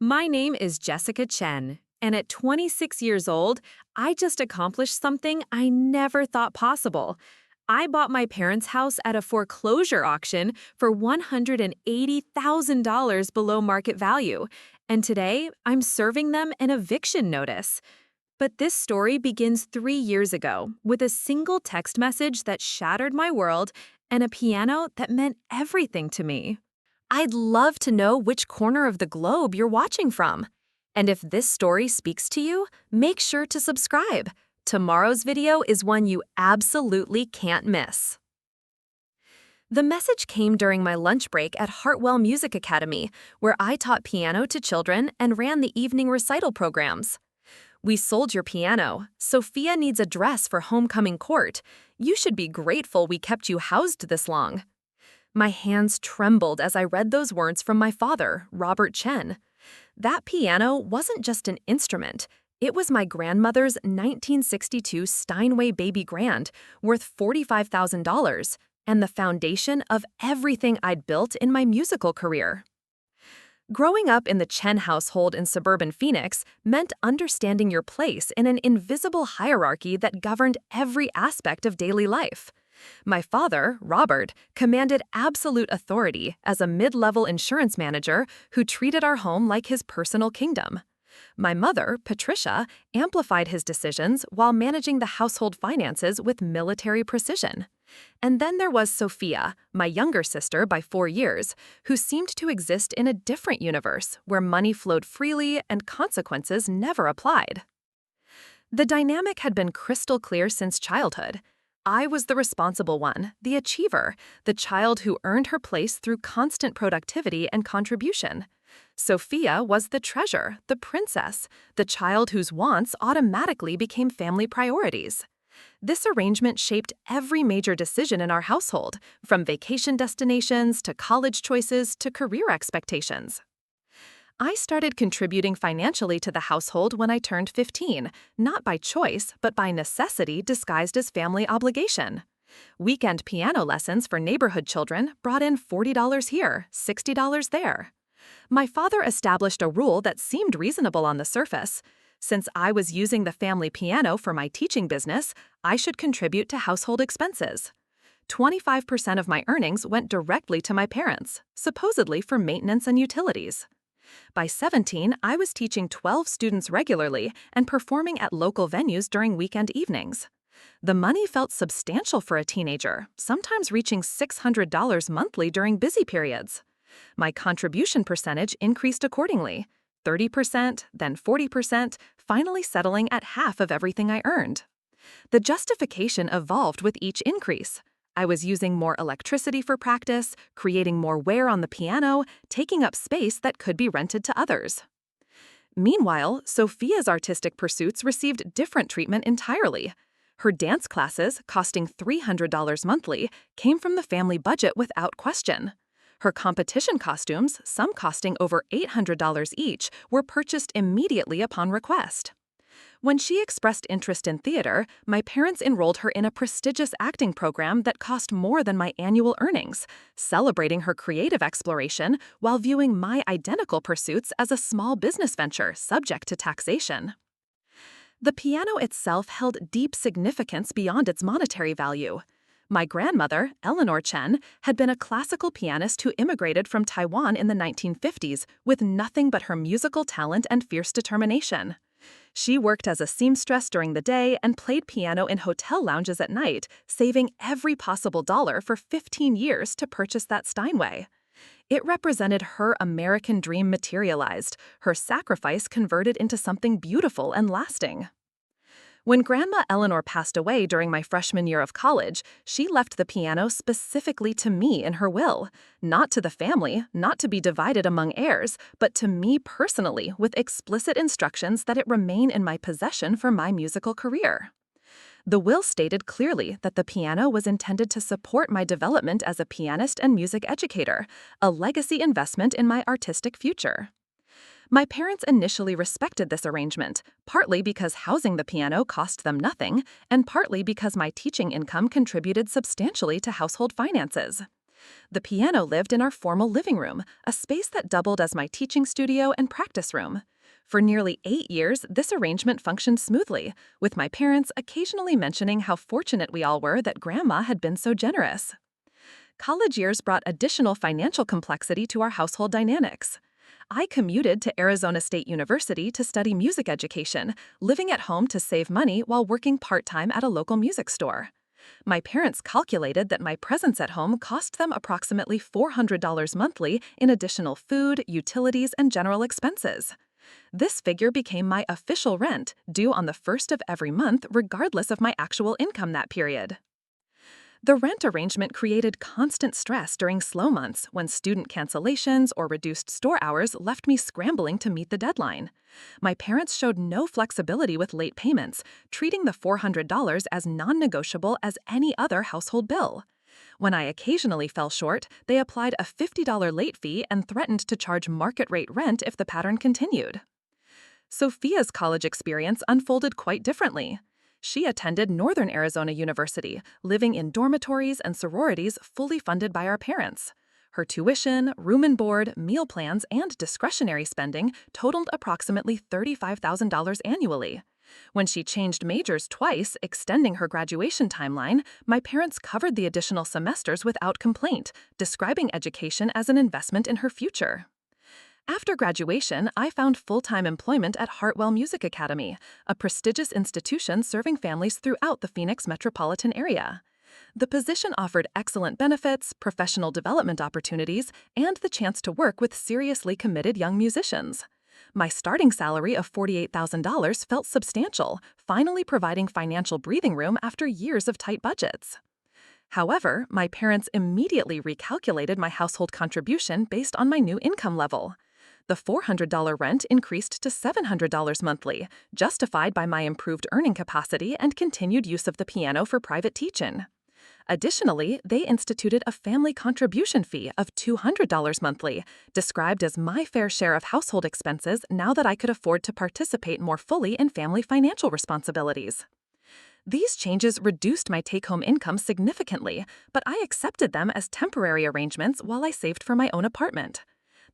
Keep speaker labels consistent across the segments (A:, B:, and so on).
A: My name is Jessica Chen, and at 26 years old, I just accomplished something I never thought possible. I bought my parents' house at a foreclosure auction for $180,000 below market value, and today I'm serving them an eviction notice. But this story begins 3 years ago with a single text message that shattered my world and a piano that meant everything to me. I'd love to know which corner of the globe you're watching from. And if this story speaks to you, make sure to subscribe. Tomorrow's video is one you absolutely can't miss. The message came during my lunch break at Hartwell Music Academy, where I taught piano to children and ran the evening recital programs. "We sold your piano. Sophia needs a dress for homecoming court. You should be grateful we kept you housed this long." My hands trembled as I read those words from my father, Robert Chen. That piano wasn't just an instrument. It was my grandmother's 1962 Steinway Baby Grand, worth $45,000, and the foundation of everything I'd built in my musical career. Growing up in the Chen household in suburban Phoenix meant understanding your place in an invisible hierarchy that governed every aspect of daily life. My father, Robert, commanded absolute authority as a mid-level insurance manager who treated our home like his personal kingdom. My mother, Patricia, amplified his decisions while managing the household finances with military precision. And then there was Sophia, my younger sister by 4 years, who seemed to exist in a different universe where money flowed freely and consequences never applied. The dynamic had been crystal clear since childhood. I was the responsible one, the achiever, the child who earned her place through constant productivity and contribution. Sophia was the treasure, the princess, the child whose wants automatically became family priorities. This arrangement shaped every major decision in our household, from vacation destinations to college choices to career expectations. I started contributing financially to the household when I turned 15, not by choice, but by necessity disguised as family obligation. Weekend piano lessons for neighborhood children brought in $40 here, $60 there. My father established a rule that seemed reasonable on the surface. Since I was using the family piano for my teaching business, I should contribute to household expenses. 25% of my earnings went directly to my parents, supposedly for maintenance and utilities. By 17, I was teaching 12 students regularly and performing at local venues during weekend evenings. The money felt substantial for a teenager, sometimes reaching $600 monthly during busy periods. My contribution percentage increased accordingly, 30%, then 40%, finally settling at half of everything I earned. The justification evolved with each increase. I was using more electricity for practice, creating more wear on the piano, taking up space that could be rented to others. Meanwhile, Sophia's artistic pursuits received different treatment entirely. Her dance classes, costing $300 monthly, came from the family budget without question. Her competition costumes, some costing over $800 each, were purchased immediately upon request. When she expressed interest in theater, my parents enrolled her in a prestigious acting program that cost more than my annual earnings, celebrating her creative exploration while viewing my identical pursuits as a small business venture subject to taxation. The piano itself held deep significance beyond its monetary value. My grandmother, Eleanor Chen, had been a classical pianist who immigrated from Taiwan in the 1950s with nothing but her musical talent and fierce determination. She worked as a seamstress during the day and played piano in hotel lounges at night, saving every possible dollar for 15 years to purchase that Steinway. It represented her American dream materialized, her sacrifice converted into something beautiful and lasting. When Grandma Eleanor passed away during my freshman year of college, she left the piano specifically to me in her will, not to the family, not to be divided among heirs, but to me personally with explicit instructions that it remain in my possession for my musical career. The will stated clearly that the piano was intended to support my development as a pianist and music educator, a legacy investment in my artistic future. My parents initially respected this arrangement, partly because housing the piano cost them nothing, and partly because my teaching income contributed substantially to household finances.
B: The piano lived in our formal living room, a space that doubled as my teaching studio and practice room. For nearly 8 years, this arrangement functioned smoothly, with my parents occasionally mentioning how fortunate we all were that Grandma had been so generous. College years brought additional financial complexity to our household dynamics. I commuted to Arizona State University to study music education, living at home to save money while working part-time at a local music store. My parents calculated that my presence at home cost them approximately $400 monthly in additional food, utilities, and general expenses. This figure became my official rent, due on the first of every month regardless of my actual income that period. The rent arrangement created constant stress during slow months when student cancellations or reduced store hours left me scrambling to meet the deadline. My parents showed no flexibility with late payments, treating the $400 as non-negotiable as any other household bill. When I occasionally fell short, they applied a $50 late fee and threatened to charge market-rate rent if the pattern continued. Sophia's college experience unfolded quite differently. She attended Northern Arizona University, living in dormitories and sororities fully funded by our parents. Her tuition, room and board, meal plans, and discretionary spending totaled approximately $35,000 annually. When she changed majors twice, extending her graduation timeline, my parents covered the additional semesters without complaint, describing education as an investment in her future. After graduation, I found full-time employment at Hartwell Music Academy, a prestigious institution serving families throughout the Phoenix metropolitan area. The position offered excellent benefits, professional development opportunities, and the chance to work with seriously committed young musicians. My starting salary of $48,000 felt substantial, finally providing financial breathing room after years of tight budgets. However, my parents immediately recalculated my household contribution based on my new income level. The $400 rent increased to $700 monthly, justified by my improved earning capacity and continued use of the piano for private teaching. Additionally, they instituted a family contribution fee of $200 monthly, described as my fair share of household expenses now that I could afford to participate more fully in family financial responsibilities. These changes reduced my take-home income significantly, but I accepted them as temporary arrangements while I saved for my own apartment.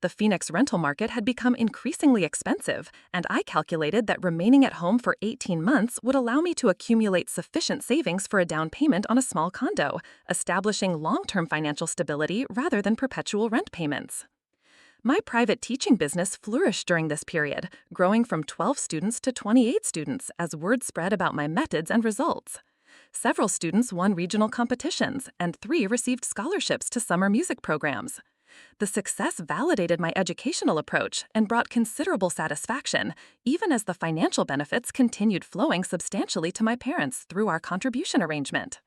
B: The Phoenix rental market had become increasingly expensive, and I calculated that remaining at home for 18 months would allow me to accumulate sufficient savings for a down payment on a small condo, establishing long-term financial stability rather than perpetual rent payments. My private teaching business flourished during this period, growing from 12 students to 28 students as word spread about my methods and results. Several students won regional competitions, and 3 received scholarships to summer music programs. The success validated my educational approach and brought considerable satisfaction, even as the financial benefits continued flowing substantially to my parents through our contribution arrangement.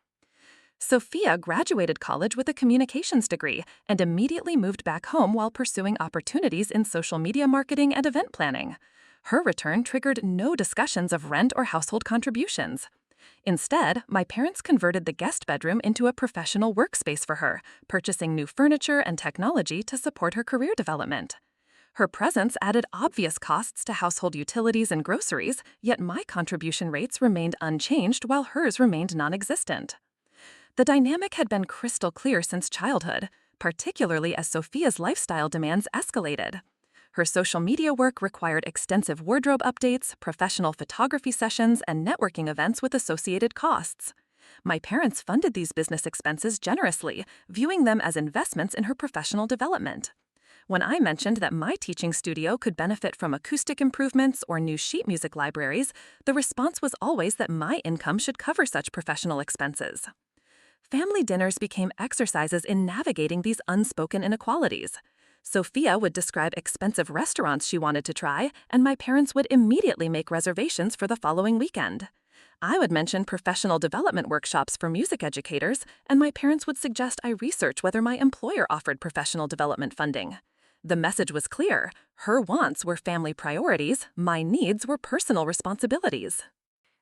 B: Sophia graduated college with a communications degree and immediately moved back home while pursuing opportunities in social media marketing and event planning. Her return triggered no discussions of rent or household contributions. Instead, my parents converted the guest bedroom into a professional workspace for her, purchasing new furniture and technology to support her career development. Her presence added obvious costs to household utilities and groceries, yet my contribution rates remained unchanged while hers remained non-existent. The dynamic had been crystal clear since childhood, particularly as Sophia's lifestyle demands escalated. Her social media work required extensive wardrobe updates, professional photography sessions, and networking events with associated costs. My parents funded these business expenses generously, viewing them as investments in her professional development. When I mentioned that my teaching studio could benefit from acoustic improvements or new sheet music libraries, the response was always that my income should cover such professional expenses. Family dinners became exercises in navigating these unspoken inequalities. Sophia would describe expensive restaurants she wanted to try, and my parents would immediately make reservations for the following weekend. I would mention professional development workshops for music educators, and my parents would suggest I research whether my employer offered professional development funding. The message was clear. Her wants were family priorities, my needs were personal responsibilities.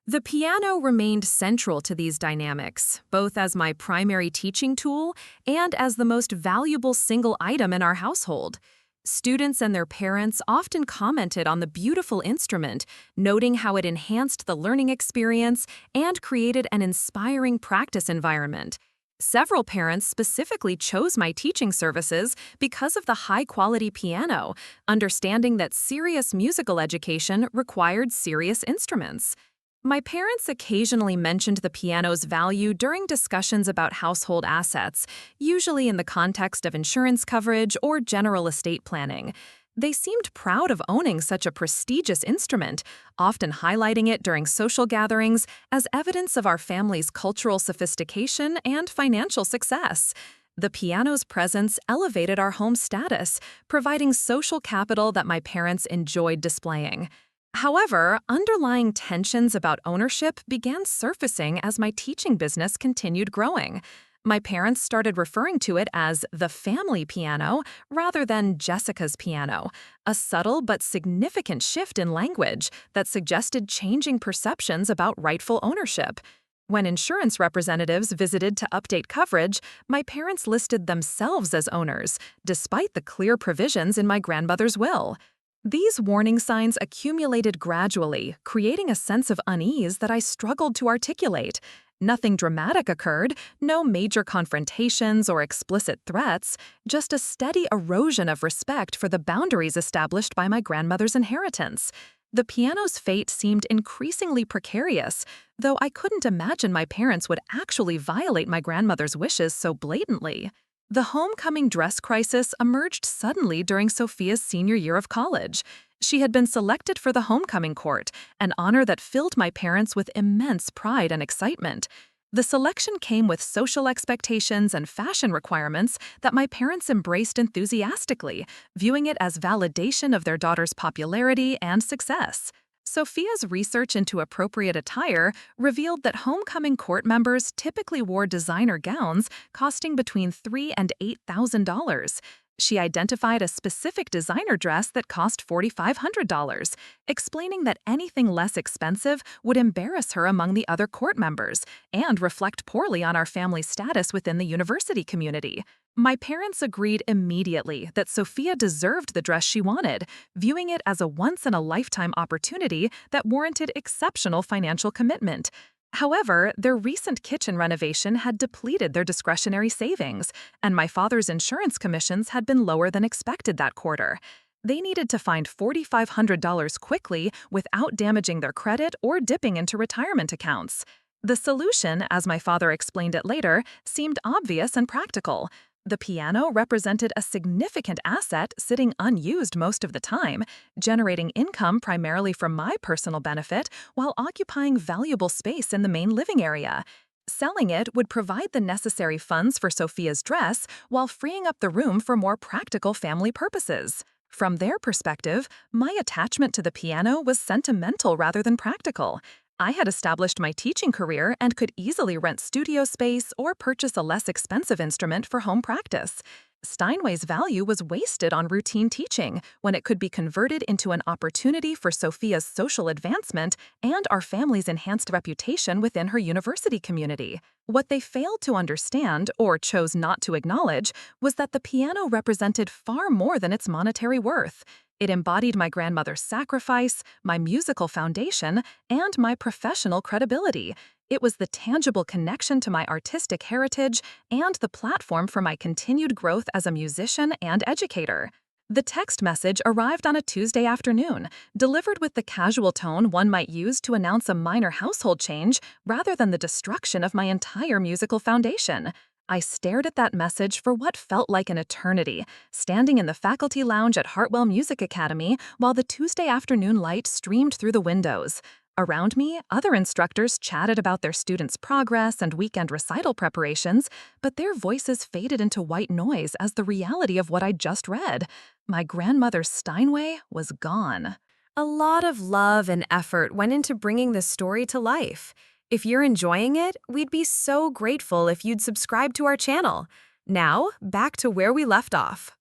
A: The piano remained central to these dynamics, both as my primary teaching tool and as the most valuable single item in our household. Students and their parents often commented on the beautiful instrument, noting how it enhanced the learning experience and created an inspiring practice environment. Several parents specifically chose my teaching services because of the high-quality piano, understanding that serious musical education required serious instruments. My parents occasionally mentioned the piano's value during discussions about household assets, usually in the context of insurance coverage or general estate planning. They seemed proud of owning such a prestigious instrument, often highlighting it during social gatherings as evidence of our family's cultural sophistication and financial success. The piano's presence elevated our home status, providing social capital that my parents enjoyed displaying. However, underlying tensions about ownership began surfacing as my teaching business continued growing. My parents started referring to it as the family piano rather than Jessica's piano, a subtle but significant shift in language that suggested changing perceptions about rightful ownership. When insurance representatives visited to update coverage, my parents listed themselves as owners, despite the clear provisions in my grandmother's will. These warning signs accumulated gradually, creating a sense of unease that I struggled to articulate. Nothing dramatic occurred, no major confrontations or explicit threats, just a steady erosion of respect for the boundaries established by my grandmother's inheritance. The piano's fate seemed increasingly precarious, though I couldn't imagine my parents would actually violate my grandmother's wishes so blatantly. The homecoming dress crisis emerged suddenly during Sophia's senior year of college. She had been selected for the homecoming court, an honor that filled my parents with immense pride and excitement. The selection came with social expectations and fashion requirements that my parents embraced enthusiastically, viewing it as validation of their daughter's popularity and success. Sophia's research into appropriate attire revealed that homecoming court members typically wore designer gowns costing between $3,000 and $8,000. She identified a specific designer dress that cost $4,500, explaining that anything less expensive would embarrass her among the other court members and reflect poorly on our family's status within the university community. My parents agreed immediately that Sophia deserved the dress she wanted, viewing it as a once-in-a-lifetime opportunity that warranted exceptional financial commitment. However, their recent kitchen renovation had depleted their discretionary savings, and my father's insurance commissions had been lower than expected that quarter. They needed to find $4,500 quickly without damaging their credit or dipping into retirement accounts. The solution, as my father explained it later, seemed obvious and practical. The piano represented a significant asset sitting unused most of the time, generating income primarily from my personal benefit while occupying valuable space in the main living area. Selling it would provide the necessary funds for Sophia's dress while freeing up the room for more practical family purposes. From their perspective, my attachment to the piano was sentimental rather than practical. I had established my teaching career and could easily rent studio space or purchase a less expensive instrument for home practice. Steinway's value was wasted on routine teaching when it could be converted into an opportunity for Sophia's social advancement and our family's enhanced reputation within her university community. What they failed to understand, or chose not to acknowledge, was that the piano represented far more than its monetary worth. It embodied my grandmother's sacrifice, my musical foundation, and my professional credibility. It was the tangible connection to my artistic heritage and the platform for my continued growth as a musician and educator. The text message arrived on a Tuesday afternoon, delivered with the casual tone one might use to announce a minor household change rather than the destruction of my entire musical foundation. I stared at that message for what felt like an eternity, standing in the faculty lounge at Hartwell Music Academy while the Tuesday afternoon light streamed through the windows. Around me, other instructors chatted about their students' progress and weekend recital preparations, but their voices faded into white noise as the reality of what I'd just read. My grandmother's Steinway was gone. A lot of love and effort went into bringing this story to life. If you're enjoying it, we'd be so grateful if you'd subscribe to our channel. Now, back to where we left off.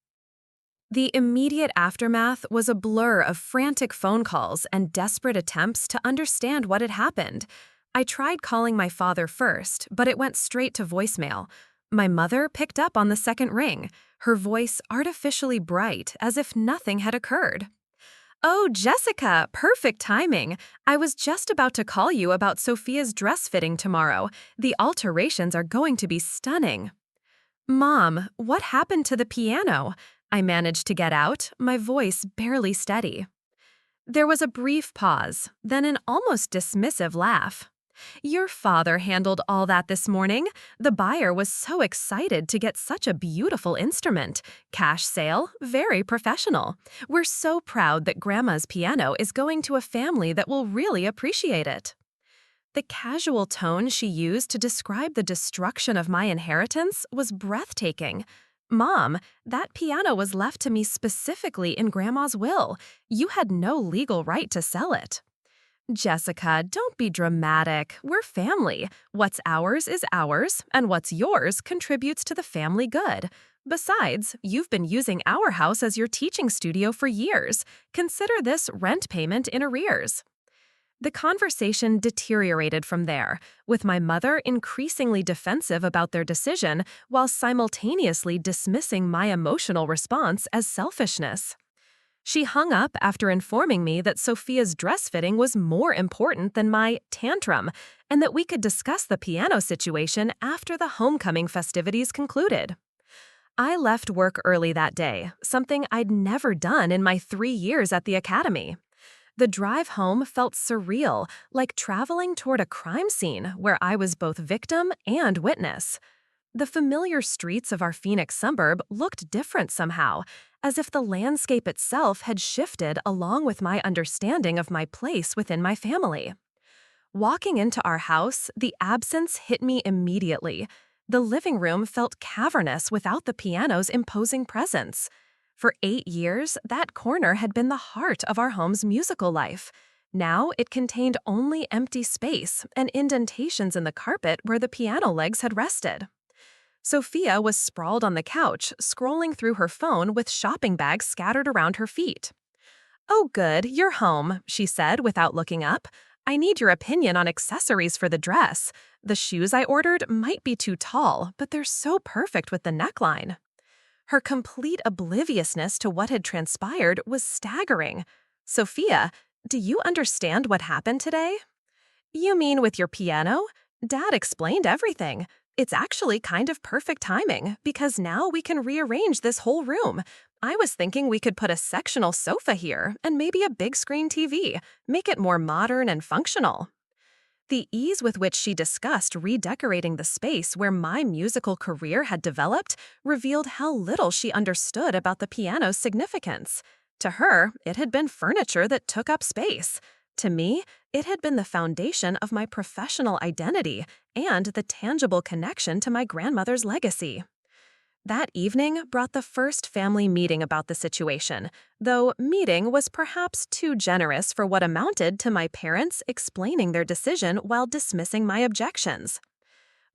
A: The immediate aftermath was a blur of frantic phone calls and desperate attempts to understand what had happened. I tried calling my father first, but it went straight to voicemail. My mother picked up on the second ring, her voice artificially bright as if nothing had occurred. Oh, Jessica, perfect timing. I was just about to call you about Sophia's dress fitting tomorrow. The alterations are going to be stunning. Mom, what happened to the piano? I managed to get out, my voice barely steady. There was a brief pause, then an almost dismissive laugh. Your father handled all that this morning. The buyer was so excited to get such a beautiful instrument. Cash sale, very professional. We're so proud that Grandma's piano is going to a family that will really appreciate it. The casual tone she used to describe the destruction of my inheritance was breathtaking. Mom, that piano was left to me specifically in Grandma's will. You had no legal right to sell it. Jessica, don't be dramatic. We're family. What's ours is ours, and what's yours contributes to the family good. Besides, you've been using our house as your teaching studio for years. Consider this rent payment in arrears. The conversation deteriorated from there, with my mother increasingly defensive about their decision while simultaneously dismissing my emotional response as selfishness. She hung up after informing me that Sophia's dress fitting was more important than my tantrum, and that we could discuss the piano situation after the homecoming festivities concluded. I left work early that day, something I'd never done in my 3 years at the academy. The drive home felt surreal, like traveling toward a crime scene where I was both victim and witness. The familiar streets of our Phoenix suburb looked different somehow, as if the landscape itself had shifted along with my understanding of my place within my family. Walking into our house, the absence hit me immediately. The living room felt cavernous without the piano's imposing presence. For 8 years, that corner had been the heart of our home's musical life. Now it contained only empty space and indentations in the carpet where the piano legs had rested. Sophia was sprawled on the couch, scrolling through her phone with shopping bags scattered around her feet. "Oh good, you're home," she said without looking up. "I need your opinion on accessories for the dress. The shoes I ordered might be too tall, but they're so perfect with the neckline." Her complete obliviousness to what had transpired was staggering. "Sophia, do you understand what happened today?" "You mean with your piano? Dad explained everything. It's actually kind of perfect timing, because now we can rearrange this whole room. I was thinking we could put a sectional sofa here and maybe a big screen TV, make it more modern and functional." The ease with which she discussed redecorating the space where my musical career had developed revealed how little she understood about the piano's significance. To her, it had been furniture that took up space. To me, it had been the foundation of my professional identity and the tangible connection to my grandmother's legacy. That evening brought the first family meeting about the situation, though meeting was perhaps too generous for what amounted to my parents explaining their decision while dismissing my objections.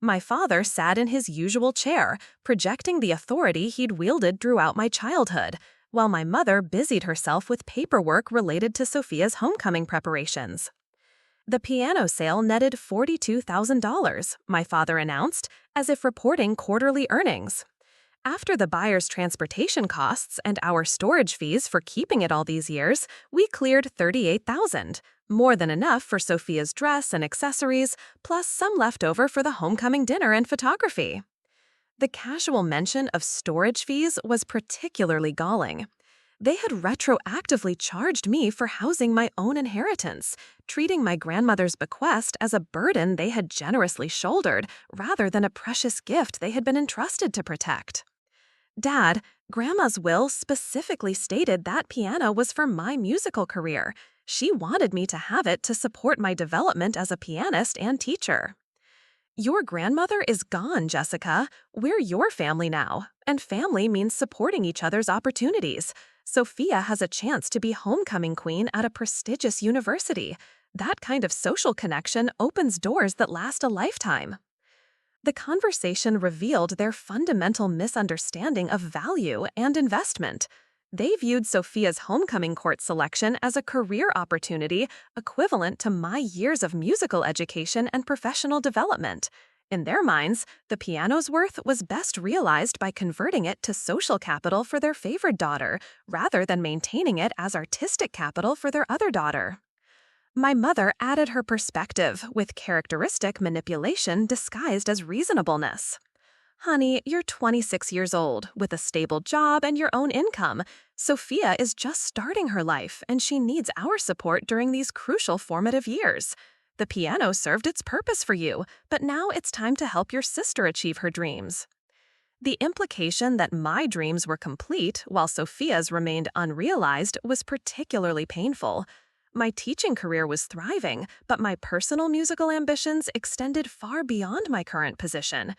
A: My father sat in his usual chair, projecting the authority he'd wielded throughout my childhood, while my mother busied herself with paperwork related to Sophia's homecoming preparations. The piano sale netted $42,000, my father announced, as if reporting quarterly earnings. After the buyer's transportation costs and our storage fees for keeping it all these years, we cleared $38,000, more than enough for Sophia's dress and accessories, plus some left over for the homecoming dinner and photography. The casual mention of storage fees was particularly galling. They had retroactively charged me for housing my own inheritance, treating my grandmother's bequest as a burden they had generously shouldered rather than a precious gift they had been entrusted to protect. "Dad, Grandma's will specifically stated that piano was for my musical career. She wanted me to have it to support my development as a pianist and teacher." "Your grandmother is gone, Jessica. We're your family now, and family means supporting each other's opportunities. Sophia has a chance to be homecoming queen at a prestigious university. That kind of social connection opens doors that last a lifetime." The conversation revealed their fundamental misunderstanding of value and investment. They viewed Sophia's homecoming court selection as a career opportunity equivalent to my years of musical education and professional development.
B: In their minds, the piano's worth was best realized by converting it to social capital for their favored daughter, rather than maintaining it as artistic capital for their other daughter. My mother added her perspective with characteristic manipulation disguised as reasonableness. Honey, you're 26 years old, with a stable job and your own income. Sophia is just starting her life, and she needs our support during these crucial formative years. The piano served its purpose for you, but now it's time to help your sister achieve her dreams. The implication that my dreams were complete while Sophia's remained unrealized was particularly painful. My teaching career was thriving, but my personal musical ambitions extended far beyond my current position.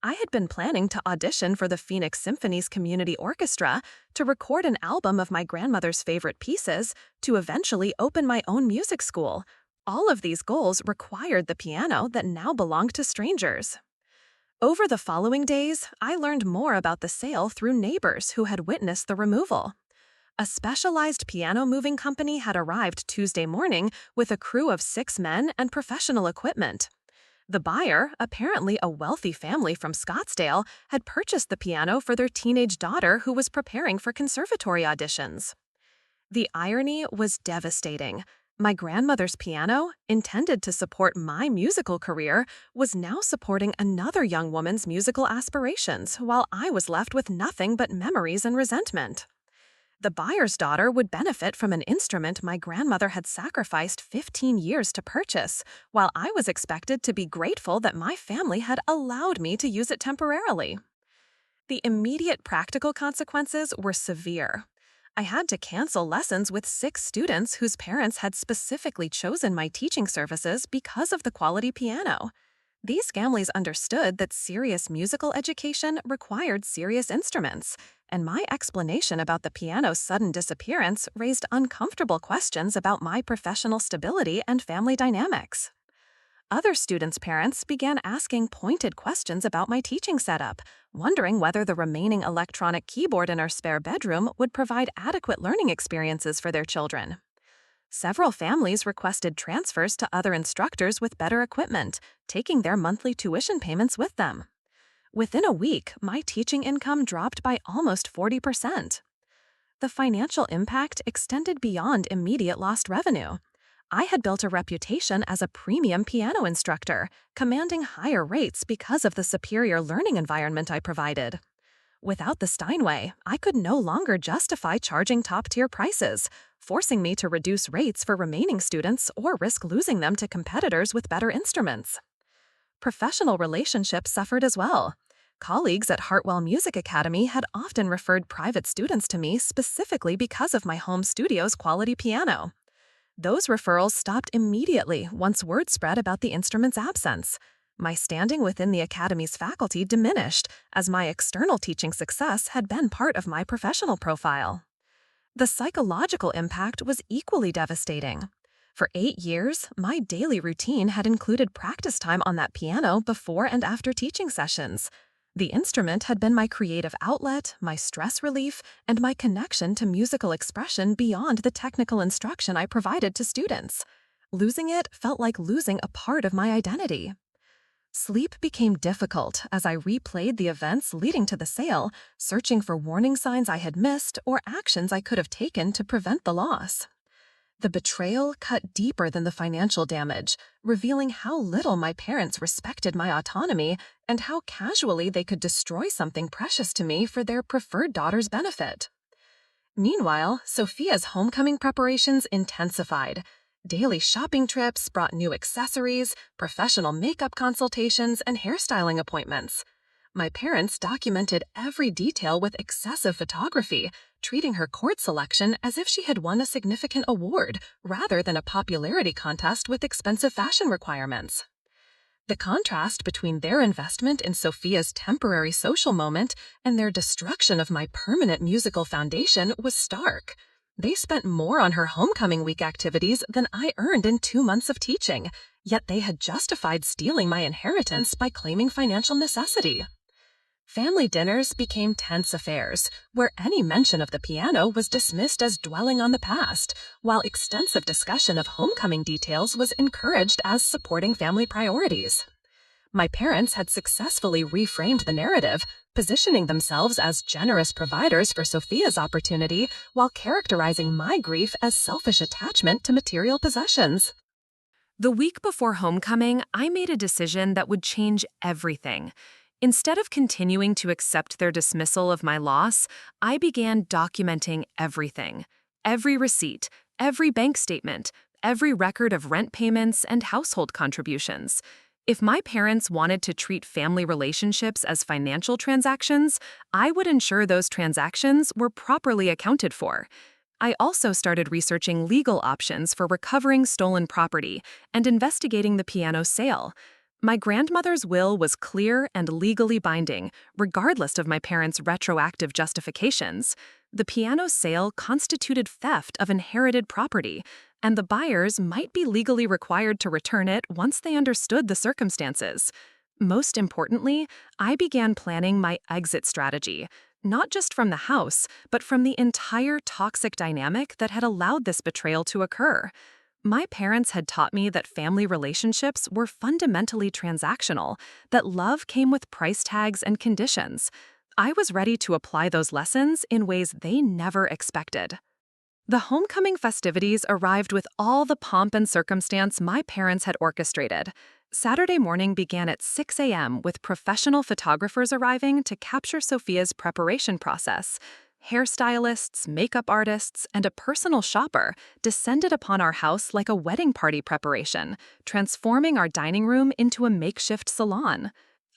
B: I had been planning to audition for the Phoenix Symphony's Community Orchestra, to record an album of my grandmother's favorite pieces, to eventually open my own music school. All of these goals required the piano that now belonged to strangers. Over the following days, I learned more about the sale through neighbors who had witnessed the removal. A specialized piano moving company had arrived Tuesday morning with a crew of 6 men and professional equipment. The buyer, apparently a wealthy family from Scottsdale, had purchased the piano for their teenage daughter who was preparing for conservatory auditions. The irony was devastating. My grandmother's piano, intended to support my musical career, was now supporting another young woman's musical aspirations, while I was left with nothing but memories and resentment. The buyer's daughter would benefit from an instrument my grandmother had sacrificed 15 years to purchase, while I was expected to be grateful that my family had allowed me to use it temporarily. The immediate practical consequences were severe. I had to cancel lessons with 6 students whose parents had specifically chosen my teaching services because of the quality piano. These families understood that serious musical education required serious instruments, and my explanation about the piano's sudden disappearance raised uncomfortable questions about my professional stability and family dynamics. Other students' parents began asking pointed questions about my teaching setup, wondering whether the remaining electronic keyboard in our spare bedroom would provide adequate learning experiences for their children. Several families requested transfers to other instructors with better equipment, taking their monthly tuition payments with them. Within a week, my teaching income dropped by almost 40%. The financial impact extended beyond immediate lost revenue. I had built a reputation as a premium piano instructor, commanding higher rates because of the superior learning environment I provided. Without the Steinway, I could no longer justify charging top-tier prices, forcing me to reduce rates for remaining students or risk losing them to competitors with better instruments. Professional relationships suffered as well. Colleagues at Hartwell Music Academy had often referred private students to me specifically because of my home studio's quality piano. Those referrals stopped immediately once word spread about the instrument's absence. My standing within the Academy's faculty diminished, as my external teaching success had been part of my professional profile. The psychological impact was equally devastating. For 8 years, my daily routine had included practice time on that piano before and after teaching sessions. The instrument had been my creative outlet, my stress relief, and my connection to musical expression beyond the technical instruction I provided to students. Losing it felt like losing a part of my identity. Sleep became difficult as I replayed the events leading to the sale, searching for warning signs I had missed or actions I could have taken to prevent the loss. The betrayal cut deeper than the financial damage, revealing how little my parents respected my autonomy and how casually they could destroy something precious to me for their preferred daughter's benefit. Meanwhile, Sophia's homecoming preparations intensified. Daily shopping trips brought new accessories, professional makeup consultations, and hairstyling appointments. My parents documented every detail with excessive photography, treating her court selection as if she had won a significant award rather than a popularity contest with expensive fashion requirements. The contrast between their investment in Sophia's temporary social moment and their destruction of my permanent musical foundation was stark. They spent more on her homecoming week activities than I earned in 2 months of teaching, yet they had justified stealing my inheritance by claiming financial necessity. Family dinners became tense affairs, where any mention of the piano was dismissed as dwelling on the past, while extensive discussion of homecoming details was encouraged as supporting family priorities. My parents had successfully reframed the narrative, positioning themselves as generous providers for Sophia's opportunity while characterizing my grief as selfish attachment to material possessions. The week before homecoming, I made a decision that would change everything. Instead of continuing to accept their dismissal of my loss, I began documenting everything. Every receipt, every bank statement, every record of rent payments and household contributions. If my parents wanted to treat family relationships as financial transactions, I would ensure those transactions were properly accounted for. I also started researching legal options for recovering stolen property and investigating the piano sale. My grandmother's will was clear and legally binding, regardless of my parents' retroactive justifications. The piano sale constituted theft of inherited property, and the buyers might be legally required to return it once they understood the circumstances. Most importantly, I began planning my exit strategy, not just from the house, but from the entire toxic dynamic that had allowed this betrayal to occur. My parents had taught me that family relationships were fundamentally transactional, that love came with price tags and conditions. I was ready to apply those lessons in ways they never expected. The homecoming festivities arrived with all the pomp and circumstance my parents had orchestrated. Saturday morning began at 6 a.m. with professional photographers arriving to capture Sophia's preparation process. Hairstylists, makeup artists, and a personal shopper descended upon our house like a wedding party preparation, transforming our dining room into a makeshift salon.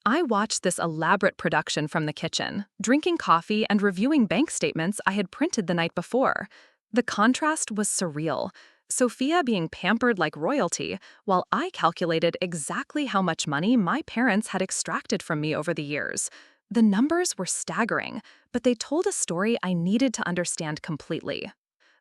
B: I watched this elaborate production from the kitchen, drinking coffee and reviewing bank statements I had printed the night before. The contrast was surreal, Sophia being pampered like royalty, while I calculated exactly how much money my parents had extracted from me over the years. The numbers were staggering, but they told a story I needed to understand completely.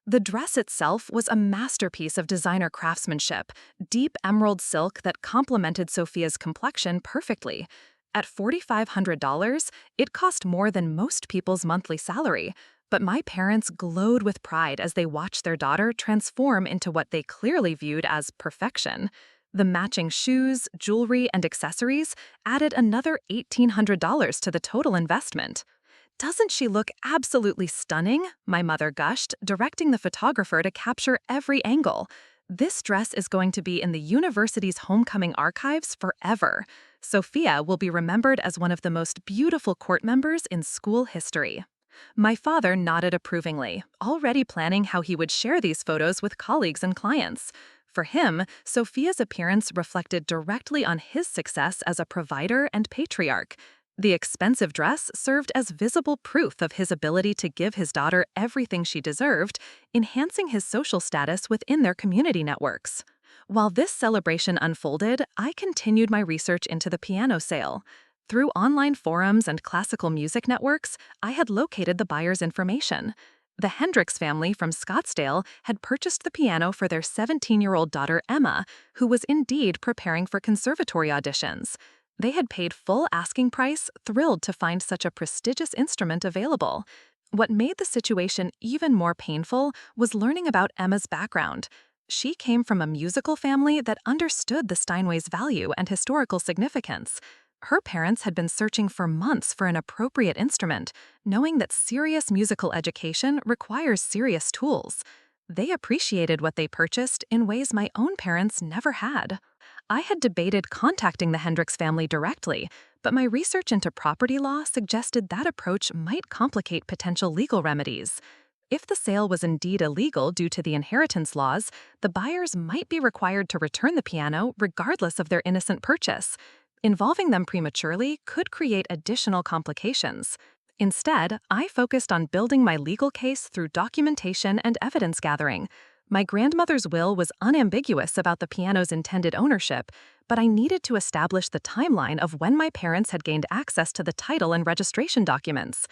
B: The dress itself was a masterpiece of designer craftsmanship, deep emerald silk that complemented Sophia's complexion perfectly. At $4,500, it cost more than most people's monthly salary, but my parents glowed with pride as they watched their daughter transform into what they clearly viewed as perfection. The matching shoes, jewelry, and accessories added another $1,800 to the total investment. "Doesn't she look absolutely stunning?" my mother gushed, directing the photographer to capture every angle. "This dress is going to be in the university's homecoming archives forever. Sophia will be remembered as one of the most beautiful court members in school history." My father nodded approvingly, already planning how he would share these photos with colleagues and clients. For him, Sophia's appearance reflected directly on his success as a provider and patriarch. The expensive dress served as visible proof of his ability to give his daughter everything she deserved, enhancing his social status within their community networks. While this celebration unfolded, I continued my research into the piano sale. Through online forums and classical music networks, I had located the buyer's information. The Hendricks family from Scottsdale had purchased the piano for their 17-year-old daughter Emma, who was indeed preparing for conservatory auditions. They had paid full asking price, thrilled to find such a prestigious instrument available. What made the situation even more painful was learning about Emma's background. She came from a musical family that understood the Steinway's value and historical significance. Her parents had been searching for months for an appropriate instrument, knowing that serious musical education requires serious tools. They appreciated what they purchased in ways my own parents never had. I had debated contacting the Hendricks family directly, but my research into property law suggested that approach might complicate potential legal remedies. If the sale was indeed illegal due to the inheritance laws, the buyers might be required to return the piano regardless of their innocent purchase. Involving them prematurely could create additional complications. Instead, I focused on building my legal case through documentation and evidence gathering. My grandmother's will was unambiguous about the piano's intended ownership, but I needed to establish the timeline of when my parents had gained access to the title and registration documents.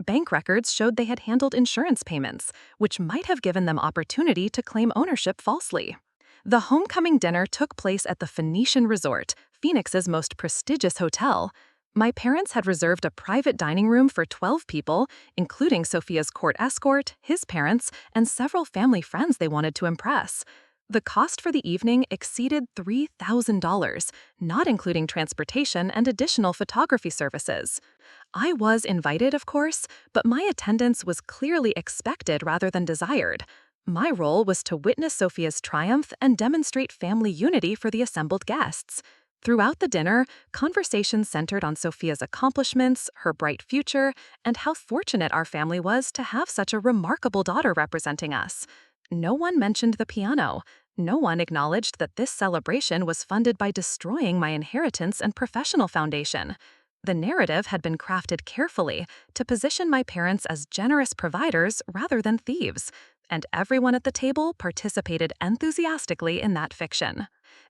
B: Bank records showed they had handled insurance payments, which might have given them opportunity to claim ownership falsely. The homecoming dinner took place at the Phoenician Resort, Phoenix's most prestigious hotel. My parents had reserved a private dining room for 12 people, including Sophia's court escort, his parents, and several family friends they wanted to impress. The cost for the evening exceeded $3,000, not including transportation and additional photography services. I was invited, of course, but my attendance was clearly expected rather than desired. My role was to witness Sophia's triumph and demonstrate family unity for the assembled guests. Throughout the dinner, conversations centered on Sophia's accomplishments, her bright future, and how fortunate our family was to have such a remarkable daughter representing us. No one mentioned the piano. No one acknowledged that this celebration was funded by destroying my inheritance and professional foundation. The narrative had been crafted carefully to position my parents as generous providers rather than thieves, and everyone at the table participated enthusiastically in that fiction.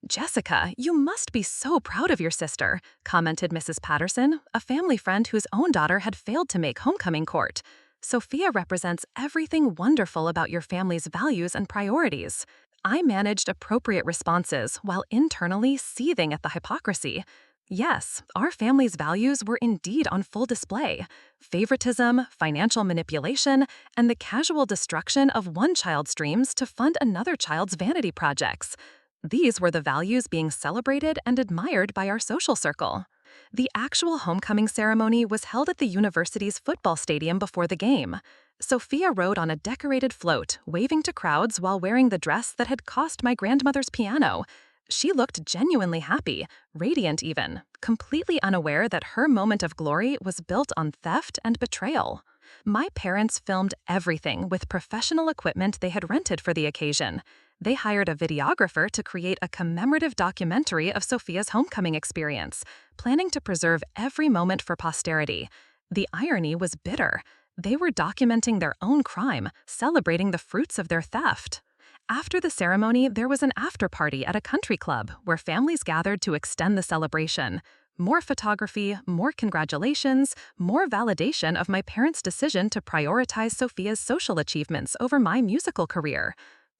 B: "Jessica, you must be so proud of your sister," commented Mrs. Patterson, a family friend whose own daughter had failed to make homecoming court. "Sophia represents everything wonderful about your family's values and priorities." I managed appropriate responses while internally seething at the hypocrisy. Yes, our family's values were indeed on full display: favoritism, financial manipulation, and the casual destruction of one child's dreams to fund another child's vanity projects. These were the values being celebrated and admired by our social circle. The actual homecoming ceremony was held at the university's football stadium before the game. Sophia rode on a decorated float, waving to crowds while wearing the dress that had cost my grandmother's piano. She looked genuinely happy, radiant even, completely unaware that her moment of glory was built on theft and betrayal. My parents filmed everything with professional equipment they had rented for the occasion. They hired a videographer to create a commemorative documentary of Sophia's homecoming experience, planning to preserve every moment for posterity. The irony was bitter. They were documenting their own crime, celebrating the fruits of their theft. After the ceremony, there was an after-party at a country club where families gathered to extend the celebration. More photography, more congratulations, more validation of my parents' decision to prioritize Sophia's social achievements over my musical career.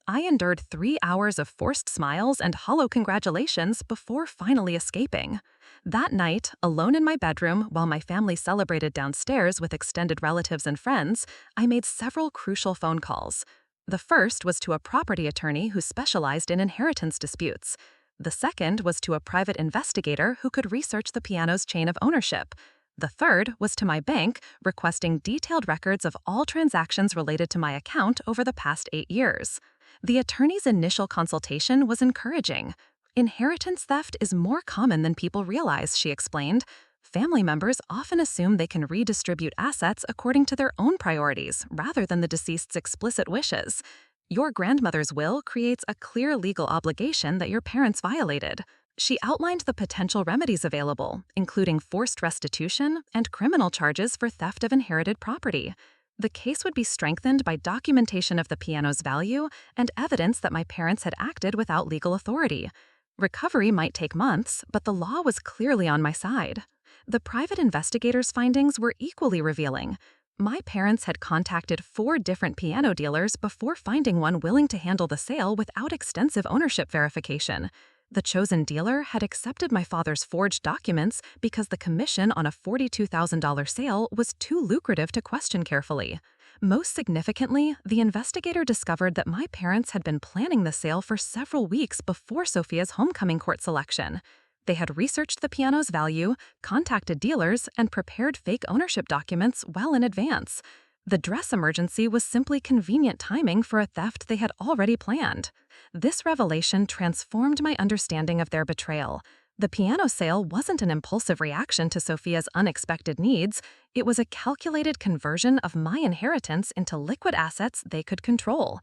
B: I endured 3 hours of forced smiles and hollow congratulations before finally escaping. That night, alone in my bedroom while my family celebrated downstairs with extended relatives and friends, I made several crucial phone calls. The first was to a property attorney who specialized in inheritance disputes. The second was to a private investigator who could research the piano's chain of ownership. The third was to my bank, requesting detailed records of all transactions related to my account over the past 8 years. The attorney's initial consultation was encouraging. "Inheritance theft is more common than people realize," she explained. "Family members often assume they can redistribute assets according to their own priorities rather than the deceased's explicit wishes. Your grandmother's will creates a clear legal obligation that your parents violated." She outlined the potential remedies available, including forced restitution and criminal charges for theft of inherited property. The case would be strengthened by documentation of the piano's value and evidence that my parents had acted without legal authority. Recovery might take months, but the law was clearly on my side. The private investigator's findings were equally revealing. My parents had contacted 4 different piano dealers before finding one willing to handle the sale without extensive ownership verification. The chosen dealer had accepted my father's forged documents because the commission on a $42,000 sale was too lucrative to question carefully. Most significantly, the investigator discovered that my parents had been planning the sale for several weeks before Sophia's homecoming court selection. They had researched the piano's value, contacted dealers, and prepared fake ownership documents well in advance. The dress emergency was simply convenient timing for a theft they had already planned. This revelation transformed my understanding of their betrayal. The piano sale wasn't an impulsive reaction to Sophia's unexpected needs. It was a calculated conversion of my inheritance into liquid assets they could control.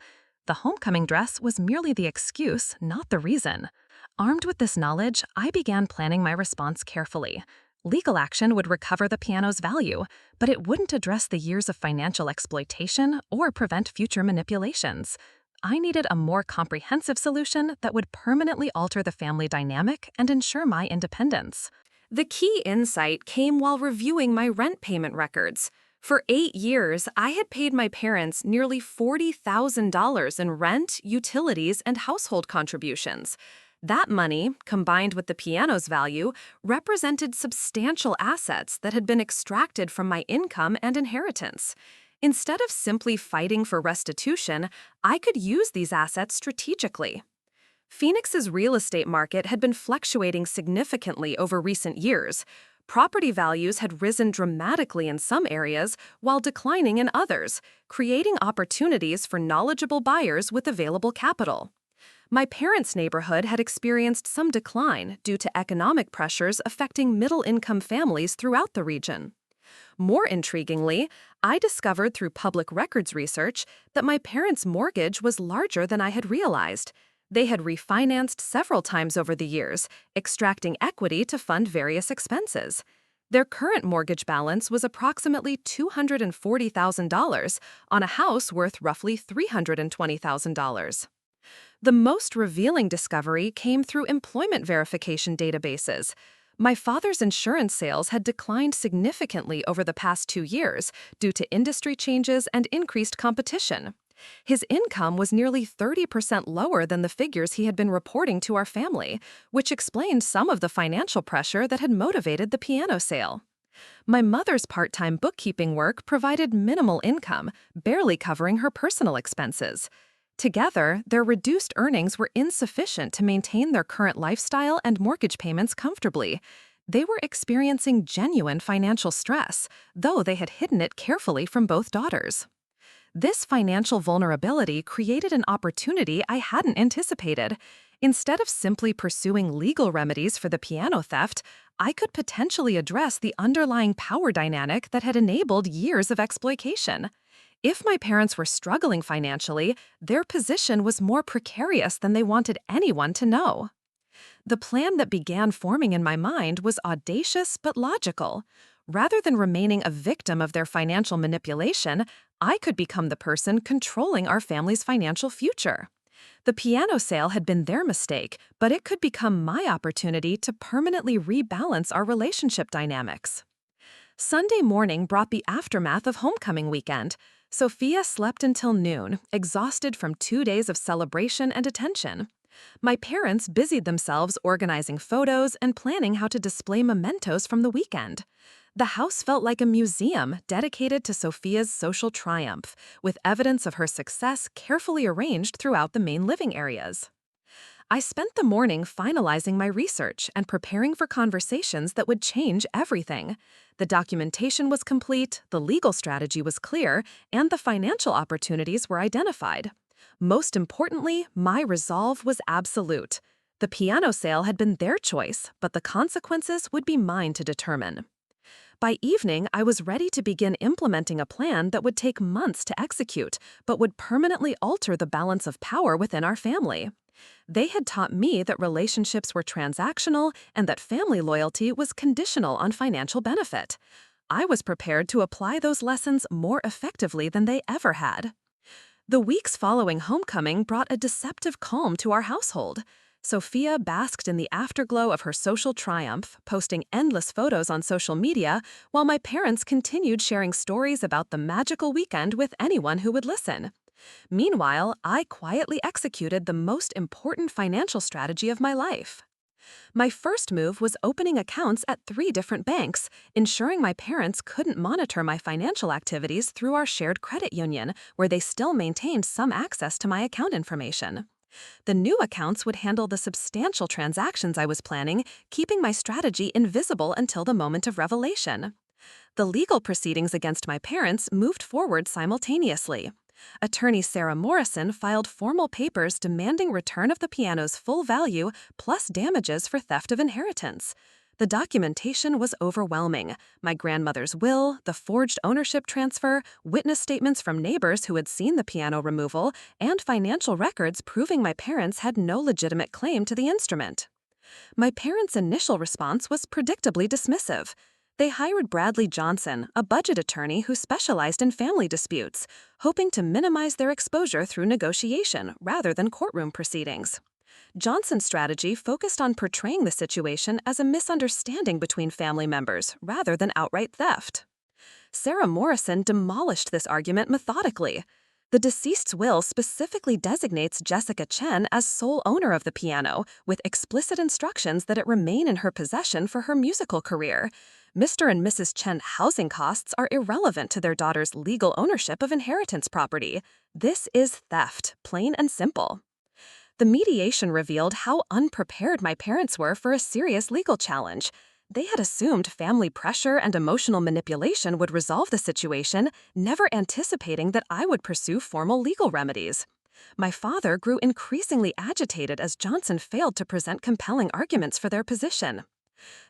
B: The homecoming dress was merely the excuse, not the reason. Armed with this knowledge, I began planning my response carefully. Legal action would recover the piano's value, but it wouldn't address the years of financial exploitation or prevent future manipulations. I needed a more comprehensive solution that would permanently alter the family dynamic and ensure my independence.
A: The key insight came while reviewing my rent payment records. For 8 years, I had paid my parents nearly $40,000 in rent, utilities, and household contributions. That money, combined with the piano's value, represented substantial assets that had been extracted from my income and inheritance. Instead of simply fighting for restitution, I could use these assets strategically.
B: Phoenix's real estate market had been fluctuating significantly over recent years. Property values had risen dramatically in some areas while declining in others, creating opportunities for knowledgeable buyers with available capital. My parents' neighborhood had experienced some decline due to economic pressures affecting middle-income families throughout the region. More intriguingly, I discovered through public records research that my parents' mortgage was larger than I had realized. They had refinanced several times over the years, extracting equity to fund various expenses. Their current mortgage balance was approximately $240,000 on a house worth roughly $320,000. The most revealing discovery came through employment verification databases. My father's insurance sales had declined significantly over the past 2 years due to industry changes and increased competition. His income was nearly 30% lower than the figures he had been reporting to our family, which explained some of the financial pressure that had motivated the piano sale. My mother's part-time bookkeeping work provided minimal income, barely covering her personal expenses. Together, their reduced earnings were insufficient to maintain their current lifestyle and mortgage payments comfortably. They were experiencing genuine financial stress, though they had hidden it carefully from both daughters. This financial vulnerability created an opportunity I hadn't anticipated. Instead of simply pursuing legal remedies for the piano theft, I could potentially address the underlying power dynamic that had enabled years of exploitation. If my parents were struggling financially, their position was more precarious than they wanted anyone to know. The plan that began forming in my mind was audacious but logical. Rather than remaining a victim of their financial manipulation, I could become the person controlling our family's financial future. The piano sale had been their mistake, but it could become my opportunity to permanently rebalance our relationship dynamics. Sunday morning brought the aftermath of homecoming weekend. Sophia slept until noon, exhausted from 2 days of celebration and attention. My parents busied themselves organizing photos and planning how to display mementos from the weekend. The house felt like a museum dedicated to Sophia's social triumph, with evidence of her success carefully arranged throughout the main living areas. I spent the morning finalizing my research and preparing for conversations that would change everything. The documentation was complete, the legal strategy was clear, and the financial opportunities were identified. Most importantly, my resolve was absolute. The piano sale had been their choice, but the consequences would be mine to determine. By evening, I was ready to begin implementing a plan that would take months to execute, but would permanently alter the balance of power within our family. They had taught me that relationships were transactional and that family loyalty was conditional on financial benefit. I was prepared to apply those lessons more effectively than they ever had. The weeks following homecoming brought a deceptive calm to our household. Sophia basked in the afterglow of her social triumph, posting endless photos on social media, while my parents continued sharing stories about the magical weekend with anyone who would listen. Meanwhile, I quietly executed the most important financial strategy of my life. My first move was opening accounts at 3 different banks, ensuring my parents couldn't monitor my financial activities through our shared credit union, where they still maintained some access to my account information. The new accounts would handle the substantial transactions I was planning, keeping my strategy invisible until the moment of revelation. The legal proceedings against my parents moved forward simultaneously. Attorney Sarah Morrison filed formal papers demanding return of the piano's full value plus damages for theft of inheritance. The documentation was overwhelming. My grandmother's will, the forged ownership transfer, witness statements from neighbors who had seen the piano removal, and financial records proving my parents had no legitimate claim to the instrument. My parents' initial response was predictably dismissive. They hired Bradley Johnson, a budget attorney who specialized in family disputes, hoping to minimize their exposure through negotiation rather than courtroom proceedings. Johnson's strategy focused on portraying the situation as a misunderstanding between family members rather than outright theft. Sarah Morrison demolished this argument methodically. The deceased's will specifically designates Jessica Chen as sole owner of the piano, with explicit instructions that it remain in her possession for her musical career. Mr. and Mrs. Chen housing costs are irrelevant to their daughter's legal ownership of inheritance property. This is theft, plain and simple. The mediation revealed how unprepared my parents were for a serious legal challenge. They had assumed family pressure and emotional manipulation would resolve the situation, never anticipating that I would pursue formal legal remedies. My father grew increasingly agitated as Johnson failed to present compelling arguments for their position.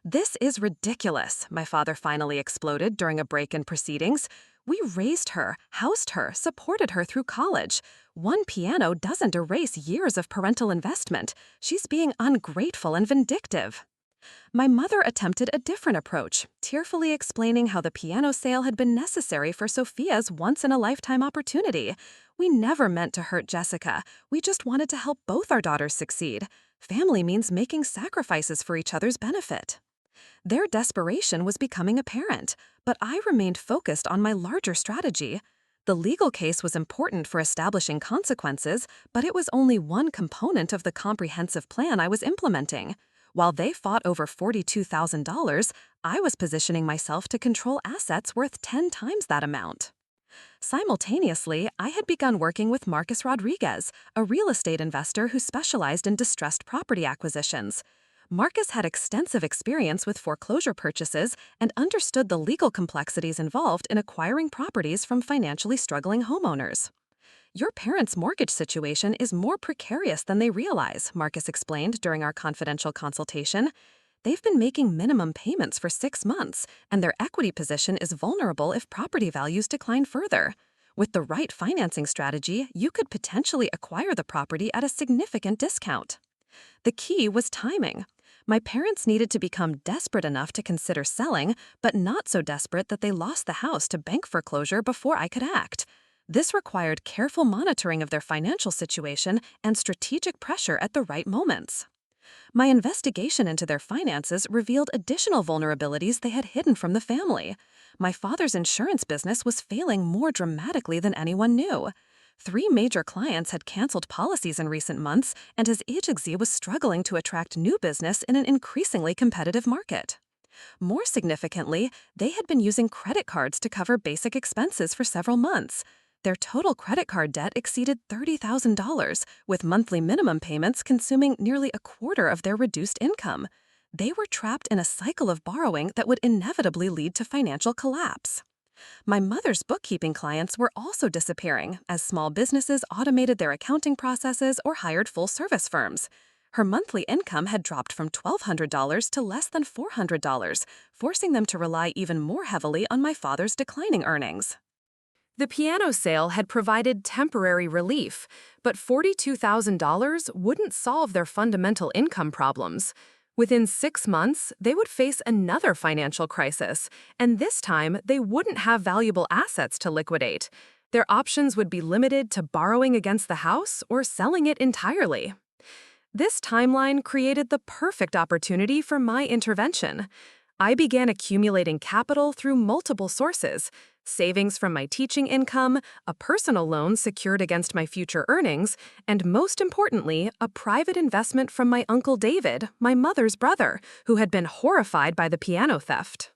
B: "This is ridiculous," my father finally exploded during a break in proceedings. "We raised her, housed her, supported her through college. One piano doesn't erase years of parental investment. She's being ungrateful and vindictive." My mother attempted a different approach, tearfully explaining how the piano sale had been necessary for Sophia's once-in-a-lifetime opportunity. "We never meant to hurt Jessica. We just wanted to help both our daughters succeed. Family means making sacrifices for each other's benefit." Their desperation was becoming apparent, but I remained focused on my larger strategy. The legal case was important for establishing consequences, but it was only one component of the comprehensive plan I was implementing. While they fought over $42,000, I was positioning myself to control assets worth 10 times that amount. Simultaneously, I had begun working with Marcus Rodriguez, a real estate investor who specialized in distressed property acquisitions. Marcus had extensive experience with foreclosure purchases and understood the legal complexities involved in acquiring properties from financially struggling homeowners. "Your parents' mortgage situation is more precarious than they realize," Marcus explained during our confidential consultation. "They've been making minimum payments for 6 months, and their equity position is vulnerable if property values decline further. With the right financing strategy, you could potentially acquire the property at a significant discount." The key was timing. My parents needed to become desperate enough to consider selling, but not so desperate that they lost the house to bank foreclosure before I could act. This required careful monitoring of their financial situation and strategic pressure at the right moments. My investigation into their finances revealed additional vulnerabilities they had hidden from the family. My father's insurance business was failing more dramatically than anyone knew. 3 major clients had canceled policies in recent months, and his agency was struggling to attract new business in an increasingly competitive market. More significantly, they had been using credit cards to cover basic expenses for several months. Their total credit card debt exceeded $30,000, with monthly minimum payments consuming nearly a quarter of their reduced income. They were trapped in a cycle of borrowing that would inevitably lead to financial collapse. My mother's bookkeeping clients were also disappearing as small businesses automated their accounting processes or hired full-service firms. Her monthly income had dropped from $1,200 to less than $400, forcing them to rely even more heavily on my father's declining earnings. The piano sale had provided temporary relief, but $42,000 wouldn't solve their fundamental income problems. Within 6 months, they would face another financial crisis, and this time they wouldn't have valuable assets to liquidate. Their options would be limited to borrowing against the house or selling it entirely. This timeline created the perfect opportunity for my intervention. I began accumulating capital through multiple sources: savings from my teaching income, a personal loan secured against my future earnings, and most importantly, a private investment from my Uncle David, my mother's brother, who had been horrified by the piano theft.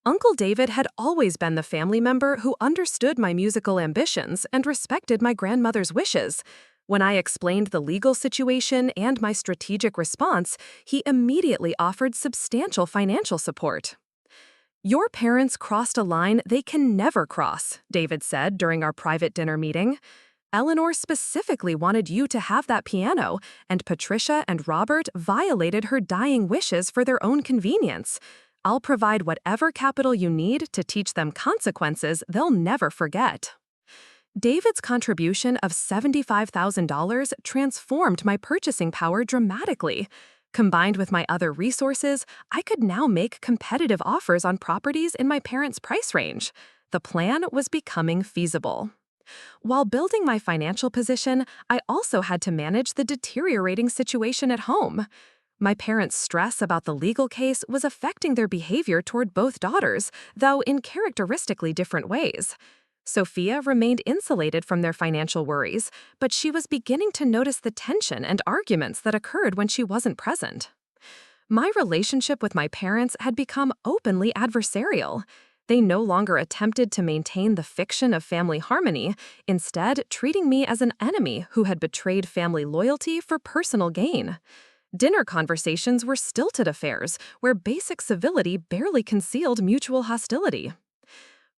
B: Uncle David had always been the family member who understood my musical ambitions and respected my grandmother's wishes. When I explained the legal situation and my strategic response, he immediately offered substantial financial support. "Your parents crossed a line they can never cross," David said during our private dinner meeting. "Eleanor specifically wanted you to have that piano, and Patricia and Robert violated her dying wishes for their own convenience. I'll provide whatever capital you need to teach them consequences they'll never forget." David's contribution of $75,000 transformed my purchasing power dramatically. Combined with my other resources, I could now make competitive offers on properties in my parents' price range. The plan was becoming feasible. While building my financial position, I also had to manage the deteriorating situation at home. My parents' stress about the legal case was affecting their behavior toward both daughters, though in characteristically different ways. Sophia remained insulated from their financial worries, but she was beginning to notice the tension and arguments that occurred when she wasn't present. My relationship with my parents had become openly adversarial. They no longer attempted to maintain the fiction of family harmony, instead treating me as an enemy who had betrayed family loyalty for personal gain. Dinner conversations were stilted affairs, where basic civility barely concealed mutual hostility.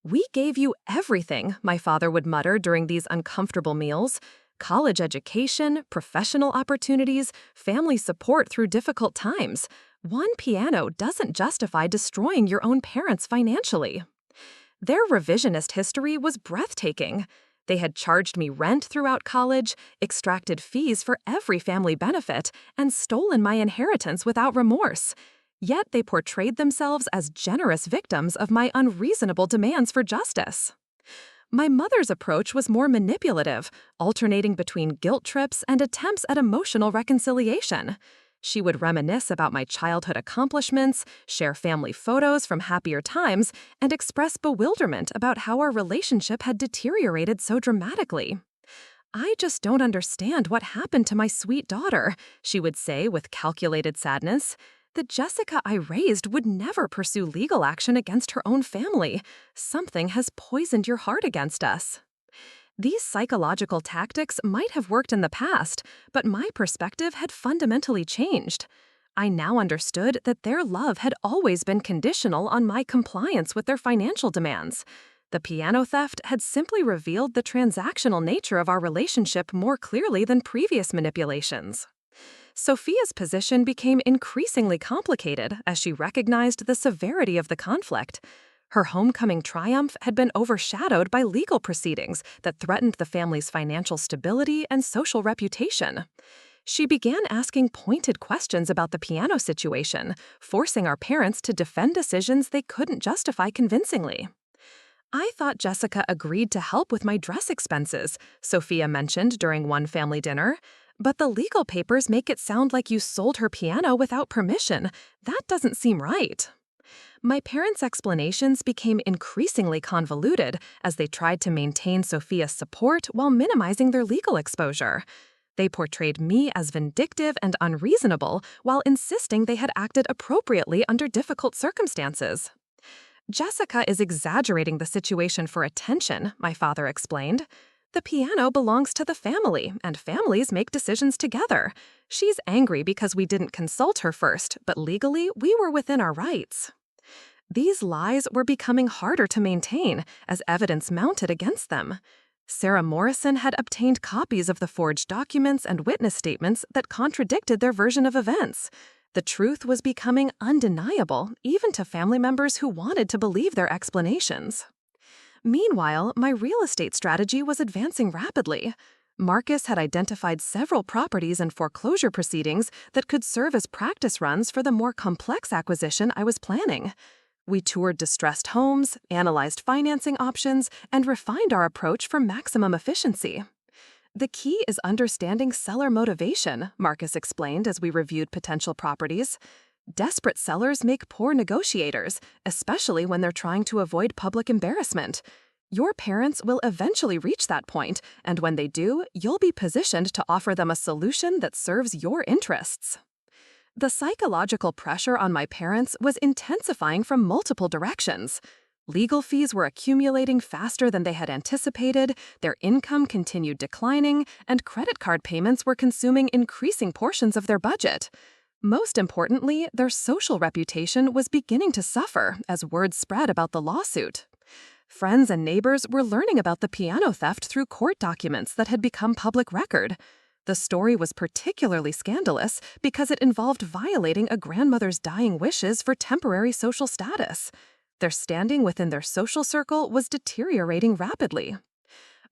B: "We gave you everything," my father would mutter during these uncomfortable meals. "College education, professional opportunities, family support through difficult times. One piano doesn't justify destroying your own parents financially." Their revisionist history was breathtaking. They had charged me rent throughout college, extracted fees for every family benefit, and stolen my inheritance without remorse. Yet they portrayed themselves as generous victims of my unreasonable demands for justice. My mother's approach was more manipulative, alternating between guilt trips and attempts at emotional reconciliation. She would reminisce about my childhood accomplishments, share family photos from happier times, and express bewilderment about how our relationship had deteriorated so dramatically. "I just don't understand what happened to my sweet daughter," she would say with calculated sadness. "The Jessica I raised would never pursue legal action against her own family. Something has poisoned your heart against us." These psychological tactics might have worked in the past, but my perspective had fundamentally changed. I now understood that their love had always been conditional on my compliance with their financial demands. The piano theft had simply revealed the transactional nature of our relationship more clearly than previous manipulations. Sophia's position became increasingly complicated as she recognized the severity of the conflict. Her homecoming triumph had been overshadowed by legal proceedings that threatened the family's financial stability and social reputation. She began asking pointed questions about the piano situation, forcing our parents to defend decisions they couldn't justify convincingly. "I thought Jessica agreed to help with my dress expenses," Sophia mentioned during one family dinner. "But the legal papers make it sound like you sold her piano without permission. That doesn't seem right." My parents' explanations became increasingly convoluted as they tried to maintain Sophia's support while minimizing their legal exposure. They portrayed me as vindictive and unreasonable while insisting they had acted appropriately under difficult circumstances. "Jessica is exaggerating the situation for attention," my father explained. "The piano belongs to the family, and families make decisions together. She's angry because we didn't consult her first, but legally, we were within our rights." These lies were becoming harder to maintain as evidence mounted against them. Sarah Morrison had obtained copies of the forged documents and witness statements that contradicted their version of events. The truth was becoming undeniable, even to family members who wanted to believe their explanations. Meanwhile, my real estate strategy was advancing rapidly. Marcus had identified several properties and foreclosure proceedings that could serve as practice runs for the more complex acquisition I was planning. We toured distressed homes, analyzed financing options, and refined our approach for maximum efficiency. "The key is understanding seller motivation," Marcus explained as we reviewed potential properties. "Desperate sellers make poor negotiators, especially when they're trying to avoid public embarrassment. Your parents will eventually reach that point, and when they do, you'll be positioned to offer them a solution that serves your interests." The psychological pressure on my parents was intensifying from multiple directions. Legal fees were accumulating faster than they had anticipated, their income continued declining, and credit card payments were consuming increasing portions of their budget. Most importantly, their social reputation was beginning to suffer as word spread about the lawsuit. Friends and neighbors were learning about the piano theft through court documents that had become public record. The story was particularly scandalous because it involved violating a grandmother's dying wishes for temporary social status. Their standing within their social circle was deteriorating rapidly.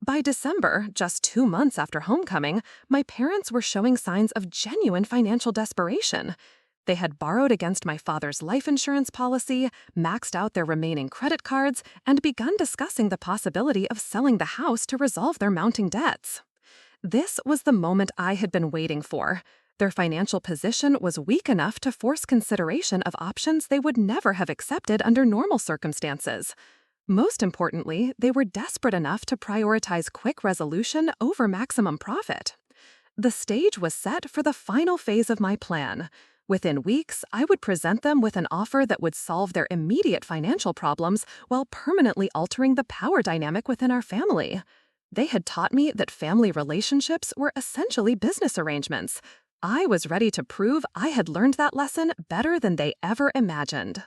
B: By December, just 2 months after homecoming, my parents were showing signs of genuine financial desperation. They had borrowed against my father's life insurance policy, maxed out their remaining credit cards, and begun discussing the possibility of selling the house to resolve their mounting debts. This was the moment I had been waiting for. Their financial position was weak enough to force consideration of options they would never have accepted under normal circumstances. Most importantly, they were desperate enough to prioritize quick resolution over maximum profit. The stage was set for the final phase of my plan. Within weeks, I would present them with an offer that would solve their immediate financial problems while permanently altering the power dynamic within our family. They had taught me that family relationships were essentially business arrangements. I was ready to prove I had learned that lesson better than they ever imagined.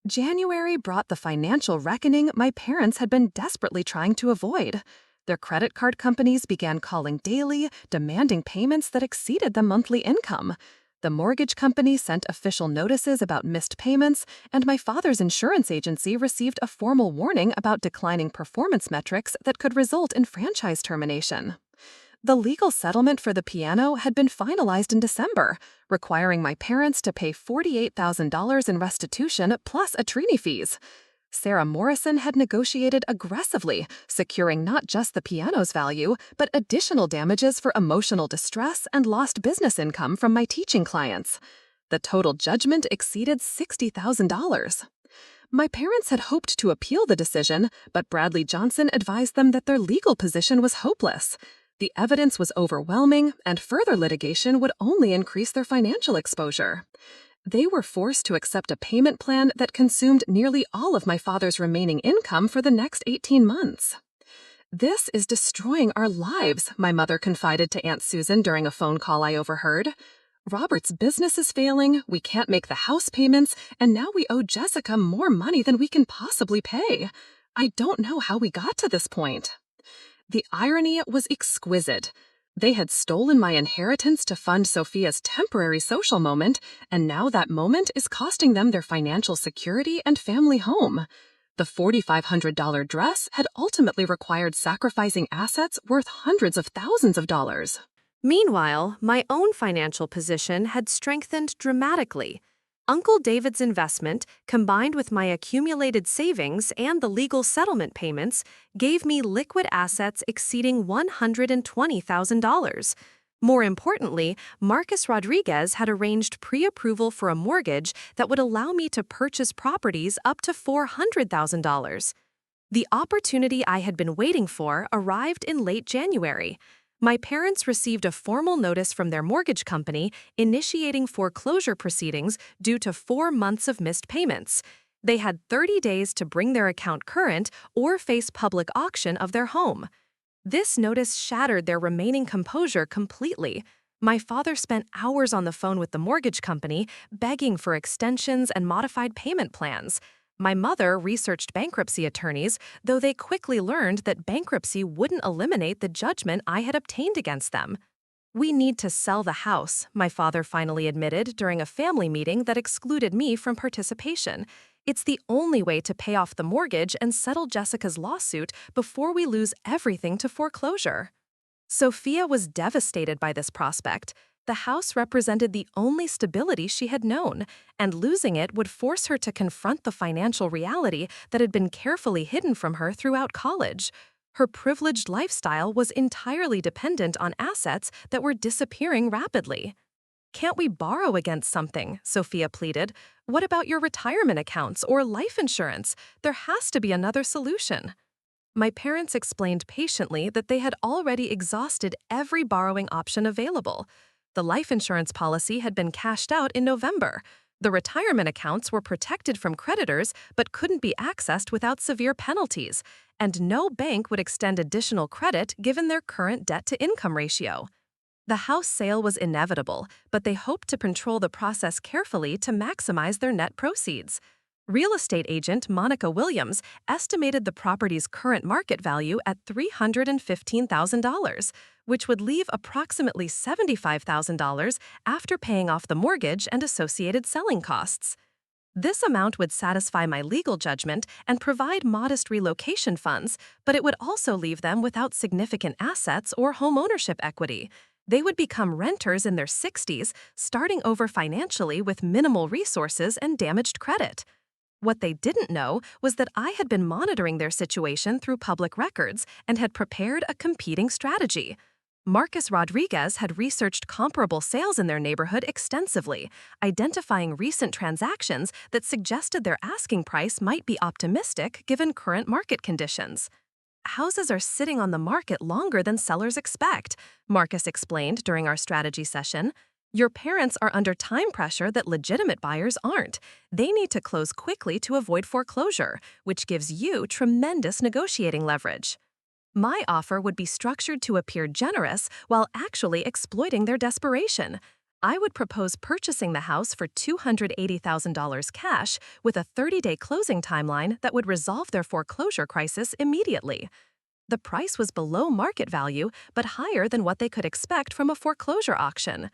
B: January brought the financial reckoning my parents had been desperately trying to avoid. Their credit card companies began calling daily, demanding payments that exceeded the monthly income. The mortgage company sent official notices about missed payments, and my father's insurance agency received a formal warning about declining performance metrics that could result in franchise termination. The legal settlement for the piano had been finalized in December, requiring my parents to pay $48,000 in restitution plus attorney fees. Sarah Morrison had negotiated aggressively, securing not just the piano's value, but additional damages for emotional distress and lost business income from my teaching clients. The total judgment exceeded $60,000. My parents had hoped to appeal the decision, but Bradley Johnson advised them that their legal position was hopeless. The evidence was overwhelming, and further litigation would only increase their financial exposure. They were forced to accept a payment plan that consumed nearly all of my father's remaining income for the next 18 months. "This is destroying our lives," my mother confided to Aunt Susan during a phone call I overheard. "Robert's business is failing, we can't make the house payments, and now we owe Jessica more money than we can possibly pay. I don't know how we got to this point." The irony was exquisite. They had stolen my inheritance to fund Sophia's temporary social moment, and now that moment is costing them their financial security and family home. The $4,500 dress had ultimately required sacrificing assets worth hundreds of thousands of dollars.
A: Meanwhile, my own financial position had strengthened dramatically. Uncle David's investment, combined with my accumulated savings and the legal settlement payments, gave me liquid assets exceeding $120,000. More importantly, Marcus Rodriguez had arranged pre-approval for a mortgage that would allow me to purchase properties up to $400,000. The opportunity I had been waiting for arrived in late January. My parents received a formal notice from their mortgage company initiating foreclosure proceedings due to 4 months of missed payments. They had 30 days to bring their account current or face public auction of their home. This notice shattered their remaining composure completely. My father spent hours on the phone with the mortgage company, begging for extensions and modified payment plans. My mother researched bankruptcy attorneys, though they quickly learned that bankruptcy wouldn't eliminate the judgment I had obtained against them. "We need to sell the house," my father finally admitted during a family meeting that excluded me from participation. "It's the only way to pay off the mortgage and settle Jessica's lawsuit before we lose everything to foreclosure." Sophia was devastated by this prospect. The house represented the only stability she had known, and losing it would force her to confront the financial reality that had been carefully hidden from her throughout college. Her privileged lifestyle was entirely dependent on assets that were disappearing rapidly. "Can't we borrow against something?" Sophia pleaded. "What about your retirement accounts or life insurance? There has to be another solution." My parents explained patiently that they had already exhausted every borrowing option available. The life insurance policy had been cashed out in November. The retirement accounts were protected from creditors but couldn't be accessed without severe penalties, and no bank would extend additional credit given their current debt-to-income ratio. The house sale was inevitable, but they hoped to control the process carefully to maximize their net proceeds. Real estate agent Monica Williams estimated the property's current market value at $315,000, which would leave approximately $75,000 after paying off the mortgage and associated selling costs. This amount would satisfy my legal judgment and provide modest relocation funds, but it would also leave them without significant assets or homeownership equity. They would become renters in their 60s, starting over financially with minimal resources and damaged credit. What they didn't know was that I had been monitoring their situation through public records and had prepared a competing strategy. Marcus Rodriguez had researched comparable sales in their neighborhood extensively, identifying recent transactions that suggested their asking price might be optimistic given current market conditions. "Houses are sitting on the market longer than sellers expect," Marcus explained during our strategy session.
B: Your parents are under time pressure that legitimate buyers aren't. They need to close quickly to avoid foreclosure, which gives you tremendous negotiating leverage. My offer would be structured to appear generous while actually exploiting their desperation. I would propose purchasing the house for $280,000 cash with a 30-day closing timeline that would resolve their foreclosure crisis immediately. The price was below market value, but higher than what they could expect from a foreclosure auction.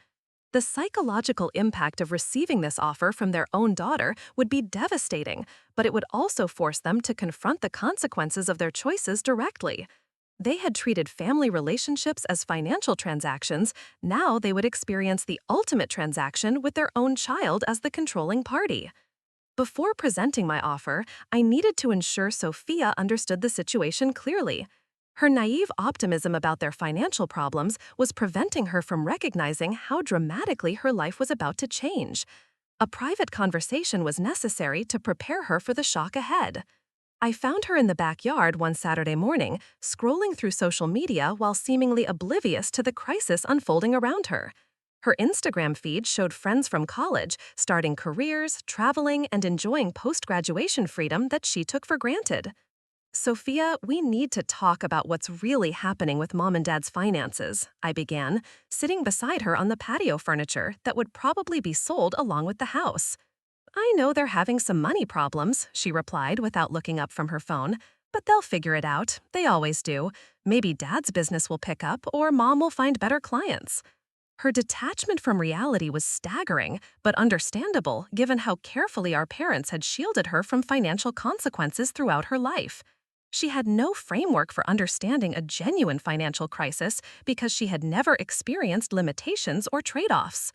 B: The psychological impact of receiving this offer from their own daughter would be devastating, but it would also force them to confront the consequences of their choices directly. They had treated family relationships as financial transactions. Now they would experience the ultimate transaction with their own child as the controlling party. Before presenting my offer, I needed to ensure Sophia understood the situation clearly. Her naive optimism about their financial problems was preventing her from recognizing how dramatically her life was about to change. A private conversation was necessary to prepare her for the shock ahead. I found her in the backyard one Saturday morning, scrolling through social media while seemingly oblivious to the crisis unfolding around her. Her Instagram feed showed friends from college starting careers, traveling, and enjoying post-graduation freedom that she took for granted. Sophia, we need to talk about what's really happening with Mom and Dad's finances, I began, sitting beside her on the patio furniture that would probably be sold along with the house. I know they're having some money problems, she replied without looking up from her phone, but they'll figure it out. They always do. Maybe Dad's business will pick up or Mom will find better clients. Her detachment from reality was staggering, but understandable given how carefully our parents had shielded her from financial consequences throughout her life. She had no framework for understanding a genuine financial crisis because she had never experienced limitations or trade-offs.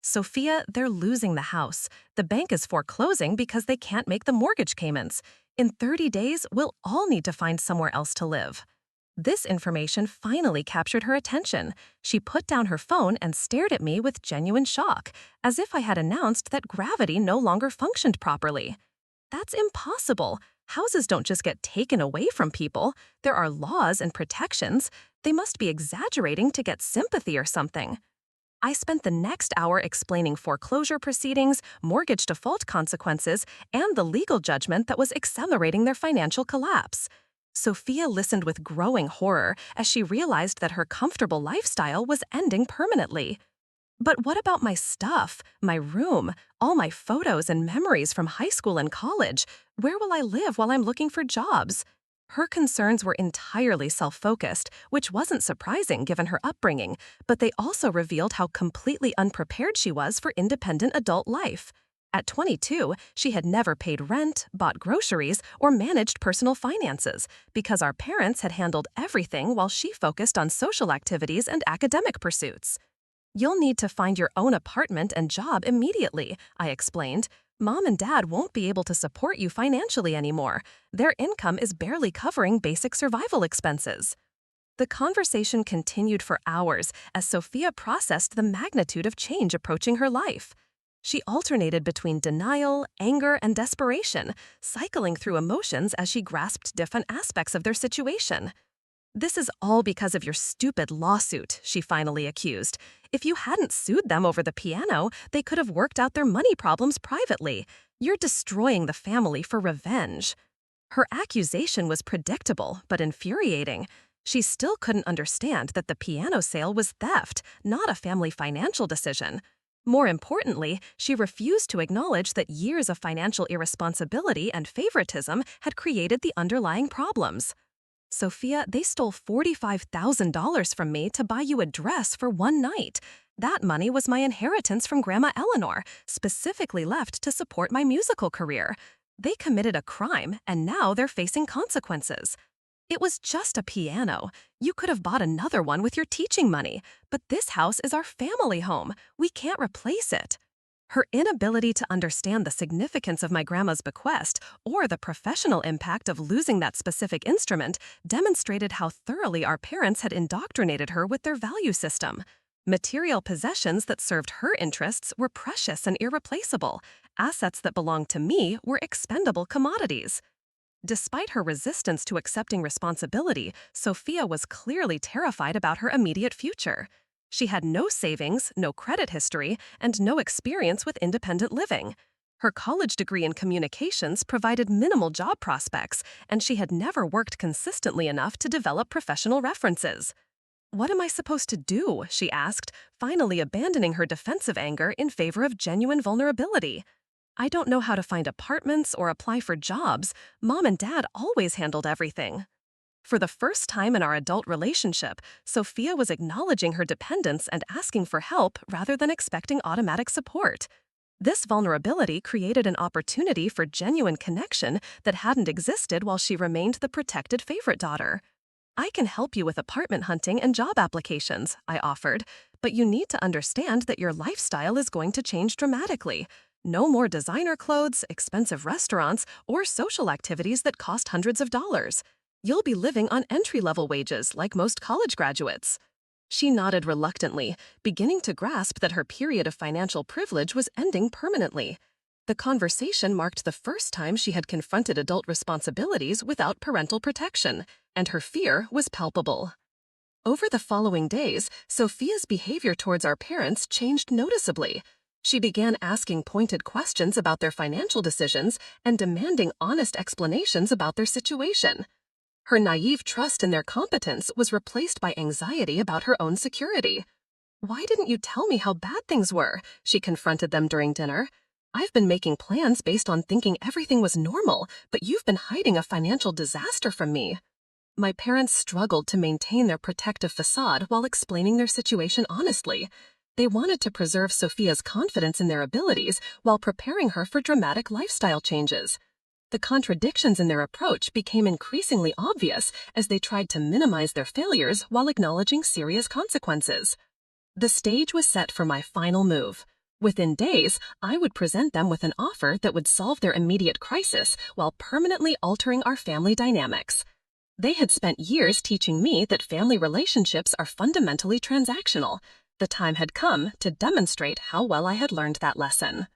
B: Sophia, they're losing the house. The bank is foreclosing because they can't make the mortgage payments. In 30 days, we'll all need to find somewhere else to live. This information finally captured her attention. She put down her phone and stared at me with genuine shock, as if I had announced that gravity no longer functioned properly. That's impossible. Houses don't just get taken away from people. There are laws and protections. They must be exaggerating to get sympathy or something. I spent the next hour explaining foreclosure proceedings, mortgage default consequences, and the legal judgment that was accelerating their financial collapse. Sophia listened with growing horror as she realized that her comfortable lifestyle was ending permanently. But what about my stuff, my room, all my photos and memories from high school and college? Where will I live while I'm looking for jobs? Her concerns were entirely self-focused, which wasn't surprising given her upbringing, but they also revealed how completely unprepared she was for independent adult life. At 22, she had never paid rent, bought groceries, or managed personal finances because our parents had handled everything while she focused on social activities and academic pursuits. You'll need to find your own apartment and job immediately, I explained. Mom and Dad won't be able to support you financially anymore. Their income is barely covering basic survival expenses. The conversation continued for hours as Sophia processed the magnitude of change approaching her life. She alternated between denial, anger, and desperation, cycling through emotions as she grasped different aspects of their situation. "This is all because of your stupid lawsuit," she finally accused. "If you hadn't sued them over the piano, they could have worked out their money problems privately. You're destroying the family for revenge." Her accusation was predictable but infuriating. She still couldn't understand that the piano sale was theft, not a family financial decision. More importantly, she refused to acknowledge that years of financial irresponsibility and favoritism had created the underlying problems. "Sophia, they stole $45,000 from me to buy you a dress for one night. That money was my inheritance from Grandma Eleanor, specifically left to support my musical career. They committed a crime, and now they're facing consequences. It was just a piano. You could have bought another one with your teaching money, but this house is our family home. We can't replace it." Her inability to understand the significance of my grandma's bequest or the professional impact of losing that specific instrument demonstrated how thoroughly our parents had indoctrinated her with their value system. Material possessions that served her interests were precious and irreplaceable. Assets that belonged to me were expendable commodities. Despite her resistance to accepting responsibility, Sophia was clearly terrified about her immediate future. She had no savings, no credit history, and no experience with independent living. Her college degree in communications provided minimal job prospects, and she had never worked consistently enough to develop professional references. "What am I supposed to do?" she asked, finally abandoning her defensive anger in favor of genuine vulnerability. "I don't know how to find apartments or apply for jobs. Mom and Dad always handled everything." For the first time in our adult relationship, Sophia was acknowledging her dependence and asking for help rather than expecting automatic support. This vulnerability created an opportunity for genuine connection that hadn't existed while she remained the protected favorite daughter. "I can help you with apartment hunting and job applications," I offered, "but you need to understand that your lifestyle is going to change dramatically. No more designer clothes, expensive restaurants, or social activities that cost hundreds of dollars. You'll be living on entry-level wages like most college graduates." She nodded reluctantly, beginning to grasp that her period of financial privilege was ending permanently. The conversation marked the first time she had confronted adult responsibilities without parental protection, and her fear was palpable. Over the following days, Sophia's behavior towards our parents changed noticeably. She began asking pointed questions about their financial decisions and demanding honest explanations about their situation. Her naive trust in their competence was replaced by anxiety about her own security. "Why didn't you tell me how bad things were?" she confronted them during dinner. "I've been making plans based on thinking everything was normal, but you've been hiding a financial disaster from me." My parents struggled to maintain their protective facade while explaining their situation honestly. They wanted to preserve Sophia's confidence in their abilities while preparing her for dramatic lifestyle changes. The contradictions in their approach became increasingly obvious as they tried to minimize their failures while acknowledging serious consequences. The stage was set for my final move. Within days, I would present them with an offer that would solve their immediate crisis while permanently altering our family dynamics. They had spent years teaching me that family relationships are fundamentally transactional. The time had come to demonstrate how well I had learned that lesson.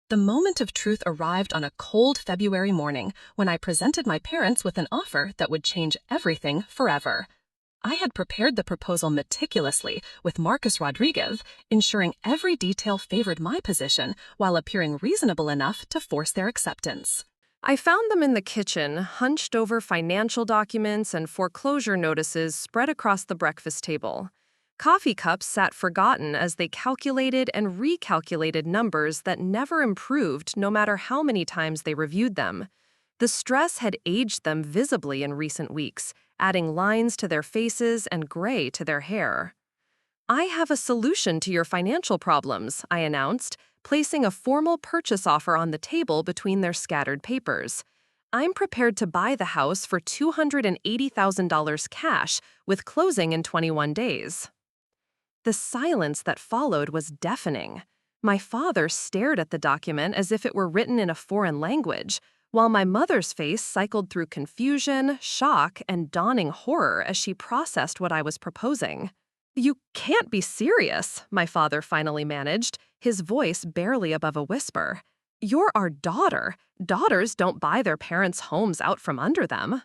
B: The moment of truth arrived on a cold February morning when I presented my parents with an offer that would change everything forever. I had prepared the proposal meticulously with Marcus Rodriguez, ensuring every detail favored my position while appearing reasonable enough to force their acceptance.
C: I found them in the kitchen, hunched over financial documents and foreclosure notices spread across the breakfast table. Coffee cups sat forgotten as they calculated and recalculated numbers that never improved no matter how many times they reviewed them. The stress had aged them visibly in recent weeks, adding lines to their faces and gray to their hair. "I have a solution to your financial problems," I announced, placing a formal purchase offer on the table between their scattered papers. "I'm prepared to buy the house for $280,000 cash, with closing in 21 days. The silence that followed was deafening. My father stared at the document as if it were written in a foreign language, while my mother's face cycled through confusion, shock, and dawning horror as she processed what I was proposing. "You can't be serious," my father finally managed, his voice barely above a whisper. "You're our daughter. Daughters don't buy their parents' homes out from under them."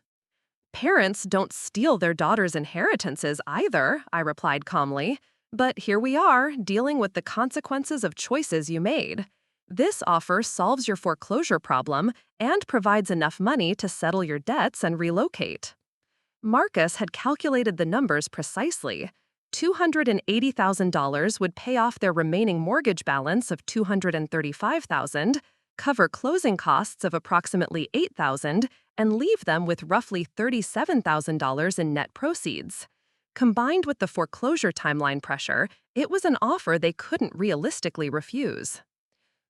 C: "Parents don't steal their daughters' inheritances either," I replied calmly. "But here we are, dealing with the consequences of choices you made. This offer solves your foreclosure problem and provides enough money to settle your debts and relocate." Marcus had calculated the numbers precisely. $280,000 would pay off their remaining mortgage balance of $235,000, cover closing costs of approximately $8,000, and leave them with roughly $37,000 in net proceeds. Combined with the foreclosure timeline pressure, it was an offer they couldn't realistically refuse.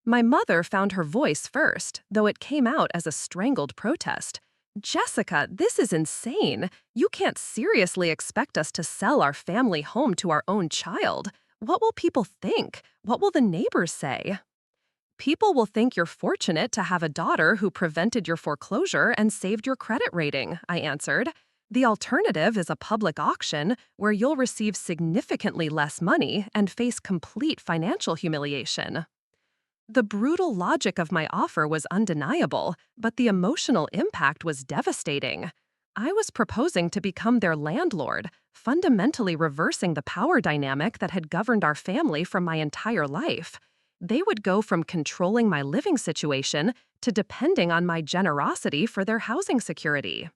C: My mother found her voice first, though it came out as a strangled protest. "Jessica, this is insane. You can't seriously expect us to sell our family home to our own child. What will people think? What will the neighbors say?" "People will think you're fortunate to have a daughter who prevented your foreclosure and saved your credit rating," I answered. "The alternative is a public auction where you'll receive significantly less money and face complete financial humiliation." The brutal logic of my offer was undeniable, but the emotional impact was devastating. I was proposing to become their landlord, fundamentally reversing the power dynamic that had governed our family for my entire life. They would go from controlling my living situation to depending on my generosity for their housing security.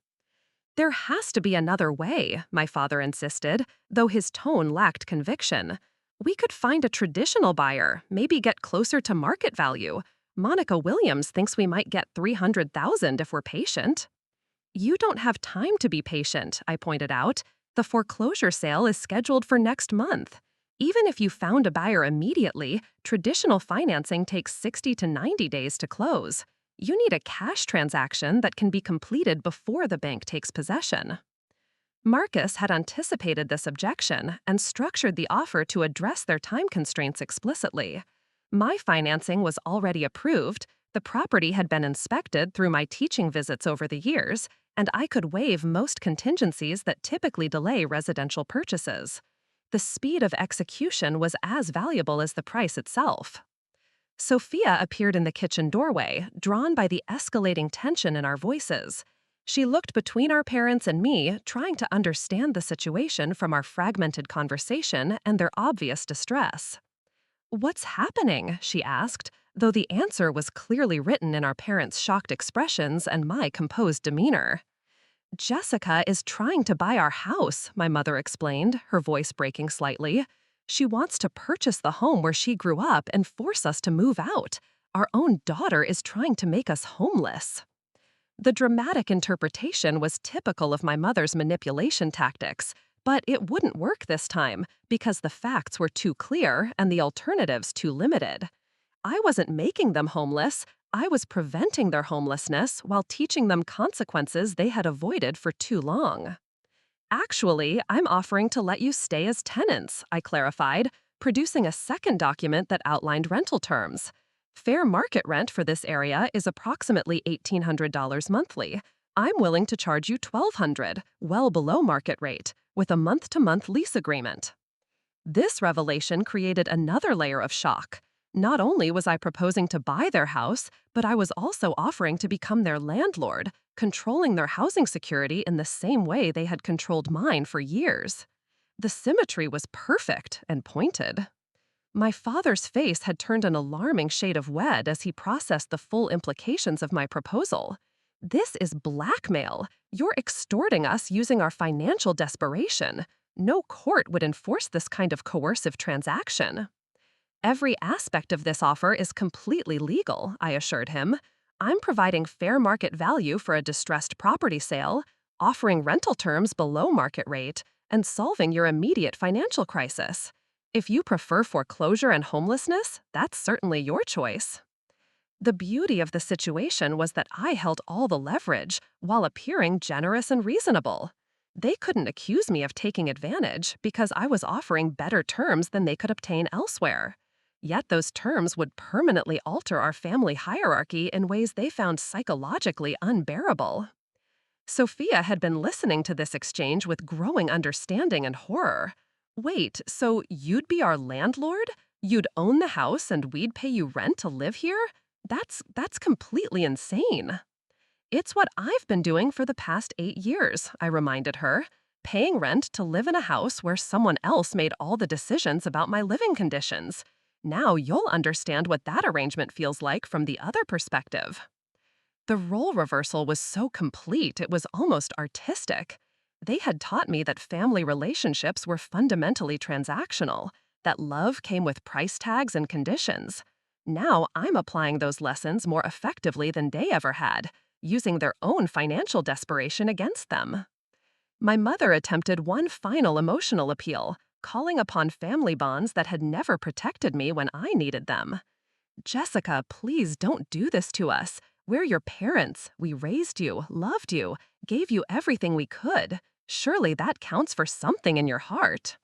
C: There has to be another way, my father insisted, though his tone lacked conviction. We could find a traditional buyer, maybe get closer to market value. Monica Williams thinks we might get $300,000 if we're patient. You don't have time to be patient, I pointed out. The foreclosure sale is scheduled for next month. Even if you found a buyer immediately, traditional financing takes 60 to 90 days to close. You need a cash transaction that can be completed before the bank takes possession. Marcus had anticipated this objection and structured the offer to address their time constraints explicitly. My financing was already approved, the property had been inspected through my teaching visits over the years, and I could waive most contingencies that typically delay residential purchases. The speed of execution was as valuable as the price itself. Sophia appeared in the kitchen doorway, drawn by the escalating tension in our voices. She looked between our parents and me, trying to understand the situation from our fragmented conversation and their obvious distress. "What's happening?" she asked, though the answer was clearly written in our parents' shocked expressions and my composed demeanor. "Jessica is trying to buy our house," my mother explained, her voice breaking slightly. "She wants to purchase the home where she grew up and force us to move out. Our own daughter is trying to make us homeless." The dramatic interpretation was typical of my mother's manipulation tactics, but it wouldn't work this time because the facts were too clear and the alternatives too limited. I wasn't making them homeless. I was preventing their homelessness while teaching them consequences they had avoided for too long. "Actually, I'm offering to let you stay as tenants," I clarified, producing a second document that outlined rental terms. Fair market rent for this area is approximately $1,800 monthly. I'm willing to charge you $1,200, well below market rate, with a month-to-month lease agreement. This revelation created another layer of shock. Not only was I proposing to buy their house, but I was also offering to become their landlord, controlling their housing security in the same way they had controlled mine for years. The symmetry was perfect and pointed. My father's face had turned an alarming shade of red as he processed the full implications of my proposal. "This is blackmail. You're extorting us using our financial desperation. No court would enforce this kind of coercive transaction." "Every aspect of this offer is completely legal," I assured him. "I'm providing fair market value for a distressed property sale, offering rental terms below market rate, and solving your immediate financial crisis. If you prefer foreclosure and homelessness, that's certainly your choice." The beauty of the situation was that I held all the leverage while appearing generous and reasonable. They couldn't accuse me of taking advantage because I was offering better terms than they could obtain elsewhere. Yet those terms would permanently alter our family hierarchy in ways they found psychologically unbearable. Sophia had been listening to this exchange with growing understanding and horror. "Wait, so you'd be our landlord? You'd own the house and we'd pay you rent to live here? That's completely insane." "It's what I've been doing for the past 8 years," I reminded her. "Paying rent to live in a house where someone else made all the decisions about my living conditions. Now you'll understand what that arrangement feels like from the other perspective." The role reversal was so complete it was almost artistic. They had taught me that family relationships were fundamentally transactional, that love came with price tags and conditions. Now I'm applying those lessons more effectively than they ever had, using their own financial desperation against them. My mother attempted one final emotional appeal, calling upon family bonds that had never protected me when I needed them. "Jessica, please don't do this to us. We're your parents. We raised you, loved you, gave you everything we could. Surely that counts for something in your heart."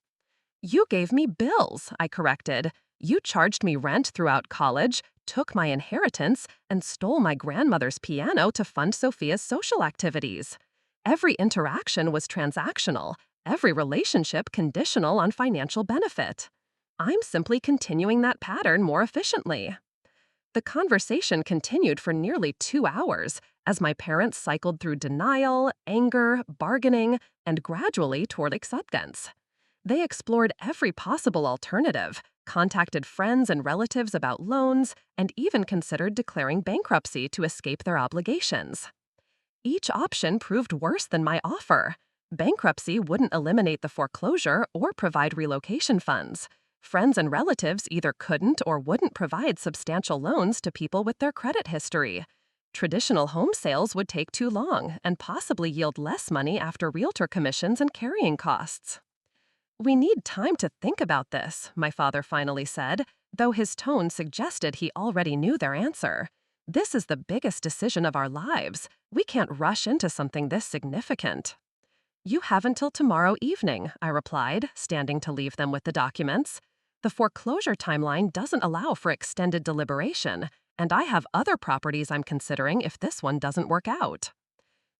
C: "You gave me bills," I corrected. "You charged me rent throughout college, took my inheritance, and stole my grandmother's piano to fund Sophia's social activities. Every interaction was transactional, every relationship conditional on financial benefit. I'm simply continuing that pattern more efficiently." The conversation continued for nearly 2 hours,
B: as my parents cycled through denial, anger, bargaining, and gradually toward acceptance. They explored every possible alternative, contacted friends and relatives about loans, and even considered declaring bankruptcy to escape their obligations. Each option proved worse than my offer. Bankruptcy wouldn't eliminate the foreclosure or provide relocation funds. Friends and relatives either couldn't or wouldn't provide substantial loans to people with their credit history. Traditional home sales would take too long and possibly yield less money after realtor commissions and carrying costs. "We need time to think about this," my father finally said, though his tone suggested he already knew their answer. "This is the biggest decision of our lives. We can't rush into something this significant." "You have until tomorrow evening," I replied, standing to leave them with the documents. "The foreclosure timeline doesn't allow for extended deliberation, and I have other properties I'm considering if this one doesn't work out."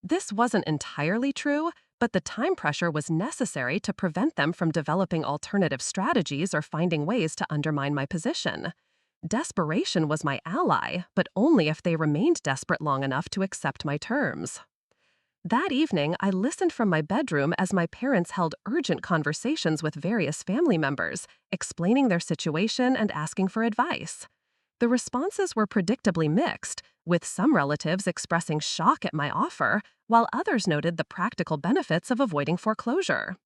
B: This wasn't entirely true, but the time pressure was necessary to prevent them from developing alternative strategies or finding ways to undermine my position. Desperation was my ally, but only if they remained desperate long enough to accept my terms. That evening, I listened from my bedroom as my parents held urgent conversations with various family members, explaining their situation and asking for advice. The responses were predictably mixed, with some relatives expressing shock at my offer, while others noted the practical benefits of avoiding foreclosure.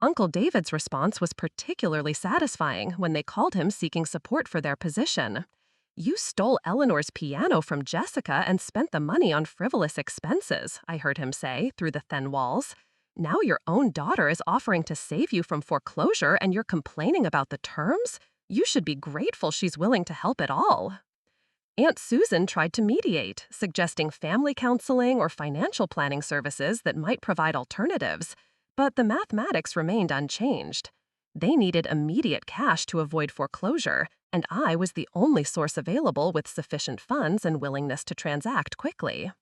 B: Uncle David's response was particularly satisfying when they called him seeking support for their position. "You stole Eleanor's piano from Jessica and spent the money on frivolous expenses," I heard him say through the thin walls. "Now your own daughter is offering to save you from foreclosure and you're complaining about the terms? You should be grateful she's willing to help at all." Aunt Susan tried to mediate, suggesting family counseling or financial planning services that might provide alternatives, but the mathematics remained unchanged. They needed immediate cash to avoid foreclosure, and I was the only source available with sufficient funds and willingness to transact quickly.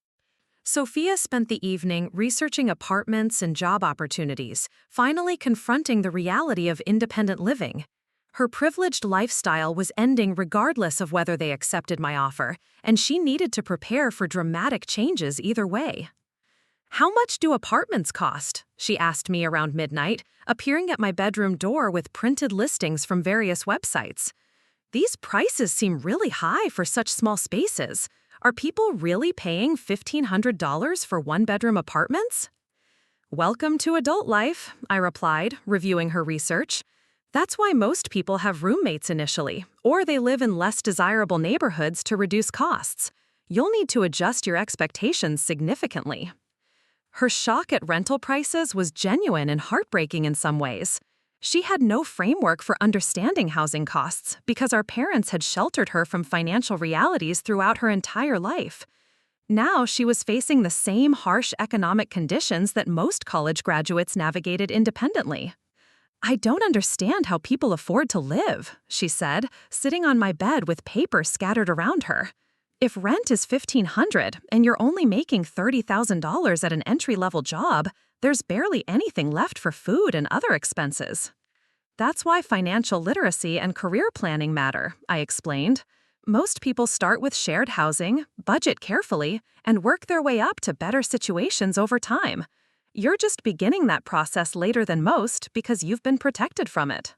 C: Sophia spent the evening researching apartments and job opportunities, finally confronting the reality of independent living. Her privileged lifestyle was ending regardless of whether they accepted my offer, and she needed to prepare for dramatic changes either way. "How much do apartments cost?" she asked me around midnight, appearing at my bedroom door with printed listings from various websites. "These prices seem really high for such small spaces. Are people really paying $1,500 for one-bedroom apartments?" "Welcome to adult life," I replied, reviewing her research. "That's why most people have roommates initially, or they live in less desirable neighborhoods to reduce costs. You'll need to adjust your expectations significantly." Her shock at rental prices was genuine and heartbreaking in some ways. She had no framework for understanding housing costs because our parents had sheltered her from financial realities throughout her entire life. Now she was facing the same harsh economic conditions that most college graduates navigated independently. "I don't understand how people afford to live," she said, sitting on my bed with paper scattered around her. "If rent is $1,500 and you're only making $30,000 at an entry-level job, there's barely anything left for food and other expenses." "That's why financial literacy and career planning matter," I explained. "Most people start with shared housing, budget carefully, and work their way up to better situations over time. You're just beginning that process later than most because you've been protected from it."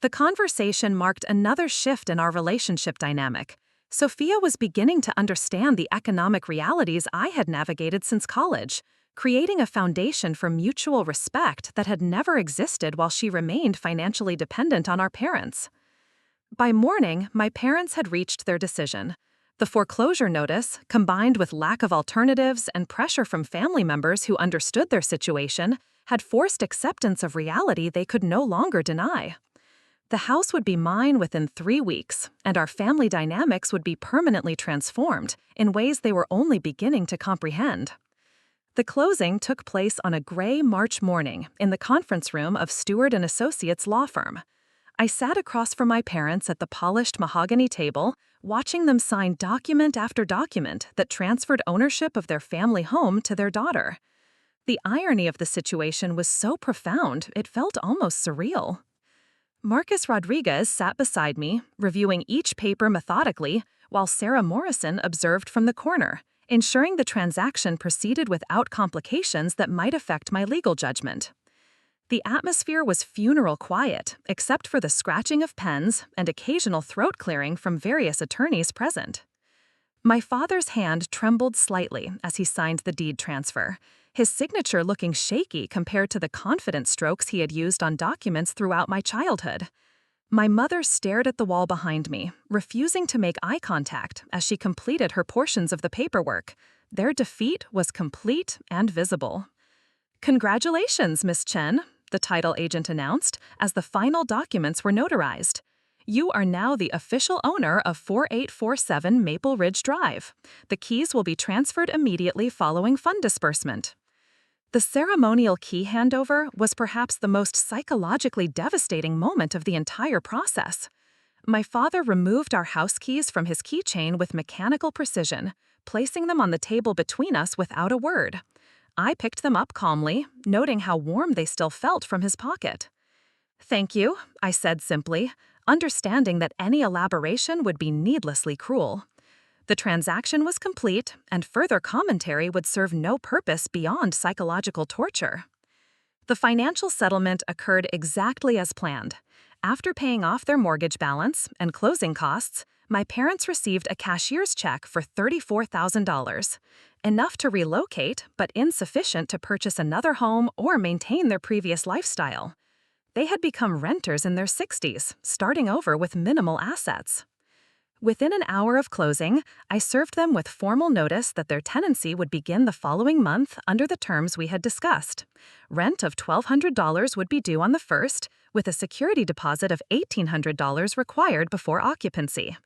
C: The conversation marked another shift in our relationship dynamic. Sophia was beginning to understand the economic realities I had navigated since college, creating a foundation for mutual respect that had never existed while she remained financially dependent on our parents. By morning, my parents had reached their decision. The foreclosure notice, combined with lack of alternatives and pressure from family members who understood their situation, had forced acceptance of reality they could no longer deny. The house would be mine within 3 weeks, and our family dynamics would be permanently transformed in ways they were only beginning to comprehend. The closing took place on a gray March morning in the conference room of Stewart & Associates law firm. I sat across from my parents at the polished mahogany table, watching them sign document after document that transferred ownership of their family home to their daughter. The irony of the situation was so profound, it felt almost surreal. Marcus Rodriguez sat beside me, reviewing each paper methodically, while Sarah Morrison observed from the corner,
B: ensuring the transaction proceeded without complications that might affect my legal judgment. The atmosphere was funeral quiet, except for the scratching of pens and occasional throat clearing from various attorneys present. My father's hand trembled slightly as he signed the deed transfer, his signature looking shaky compared to the confident strokes he had used on documents throughout my childhood. My mother stared at the wall behind me, refusing to make eye contact as she completed her portions of the paperwork. Their defeat was complete and visible. "Congratulations, Miss Chen," the title agent announced as the final documents were notarized. "You are now the official owner of 4847 Maple Ridge Drive. The keys will be transferred immediately following fund disbursement." The ceremonial key handover was perhaps the most psychologically devastating moment of the entire process. My father removed our house keys from his keychain with mechanical precision, placing them on the table between us without a word. I picked them up calmly, noting how warm they still felt from his pocket. "Thank you," I said simply, understanding that any elaboration would be needlessly cruel. The transaction was complete, and further commentary would serve no purpose beyond psychological torture. The financial settlement occurred exactly as planned. After paying off their mortgage balance and closing costs, my parents received a cashier's check for $34,000, enough to relocate but insufficient to purchase another home or maintain their previous lifestyle. They had become renters in their 60s, starting over with minimal assets. Within an hour of closing, I served them with formal notice that their tenancy would begin the following month under the terms we had discussed. Rent of $1,200 would be due on the 1st, with a security deposit of $1,800 required before occupancy.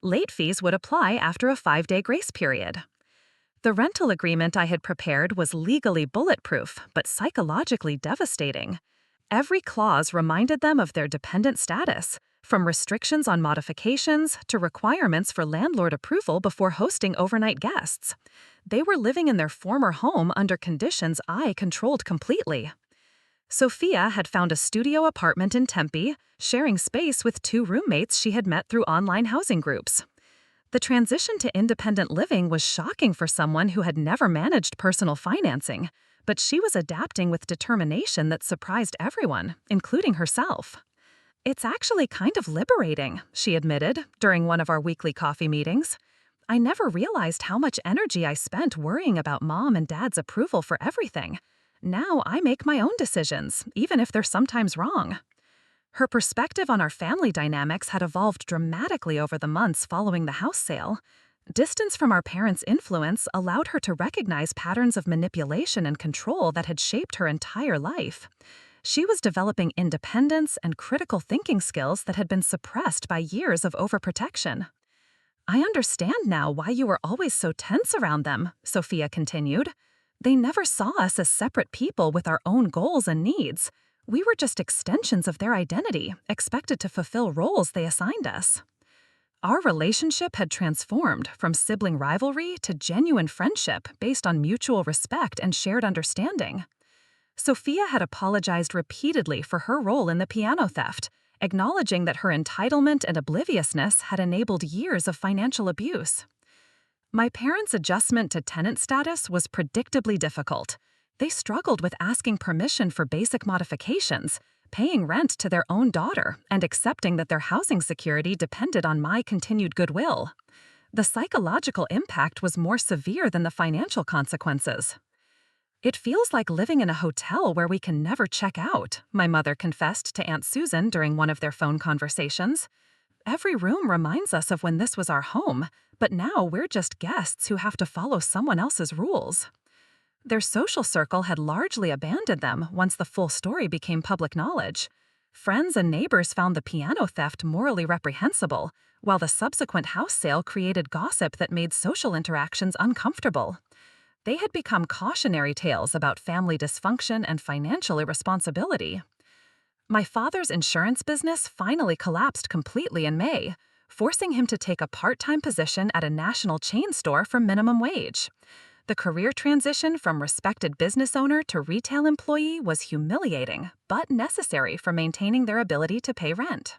B: Late fees would apply after a 5-day grace period. The rental agreement I had prepared was legally bulletproof, but psychologically devastating. Every clause reminded them of their dependent status, from restrictions on modifications to requirements for landlord approval before hosting overnight guests. They were living in their former home under conditions I controlled completely. Sophia had found a studio apartment in Tempe, sharing space with 2 roommates she had met through online housing groups. The transition to independent living was shocking for someone who had never managed personal financing, but she was adapting with determination that surprised everyone, including herself. "It's actually kind of liberating," she admitted during one of our weekly coffee meetings. "I never realized how much energy I spent worrying about Mom and Dad's approval for everything. Now I make my own decisions, even if they're sometimes wrong." Her perspective on our family dynamics had evolved dramatically over the months following the house sale. Distance from our parents' influence allowed her to recognize patterns of manipulation and control that had shaped her entire life. She was developing independence and critical thinking skills that had been suppressed by years of overprotection. "I understand now why you were always so tense around them," Sophia continued. "They never saw us as separate people with our own goals and needs. We were just extensions of their identity, expected to fulfill roles they assigned us." Our relationship had transformed from sibling rivalry to genuine friendship based on mutual respect and shared understanding. Sophia had apologized repeatedly for her role in the piano theft, acknowledging that her entitlement and obliviousness had enabled years of financial abuse. My parents' adjustment to tenant status was predictably difficult. They struggled with asking permission for basic modifications, paying rent to their own daughter, and accepting that their housing security depended on my continued goodwill. The psychological impact was more severe than the financial consequences. "It feels like living in a hotel where we can never check out," my mother confessed to Aunt Susan during one of their phone conversations. "Every room reminds us of when this was our home, but now we're just guests who have to follow someone else's rules." Their social circle had largely abandoned them once the full story became public knowledge. Friends and neighbors found the piano theft morally reprehensible, while the subsequent house sale created gossip that made social interactions uncomfortable. They had become cautionary tales about family dysfunction and financial irresponsibility. My father's insurance business finally collapsed completely in May, forcing him to take a part-time position at a national chain store for minimum wage. The career transition from respected business owner to retail employee was humiliating, but necessary for maintaining their ability to pay rent.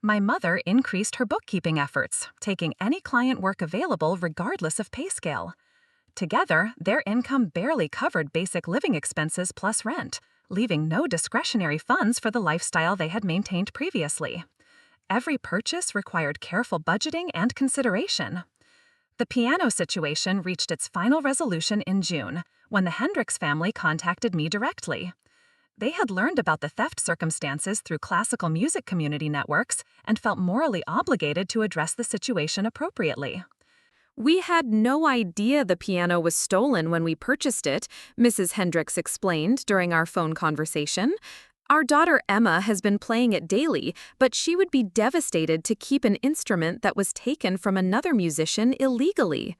B: My mother increased her bookkeeping efforts, taking any client work available regardless of pay scale. Together, their income barely covered basic living expenses plus rent, leaving no discretionary funds for the lifestyle they had maintained previously. Every purchase required careful budgeting and consideration. The piano situation reached its final resolution in June, when the Hendricks family contacted me directly. They had learned about the theft circumstances through classical music community networks and felt morally obligated to address the situation appropriately.
A: We had no idea the piano was stolen when we purchased it, Mrs. Hendricks explained during our phone conversation. Our daughter Emma has been playing it daily, but she would be devastated to keep an instrument that was taken from another musician illegally.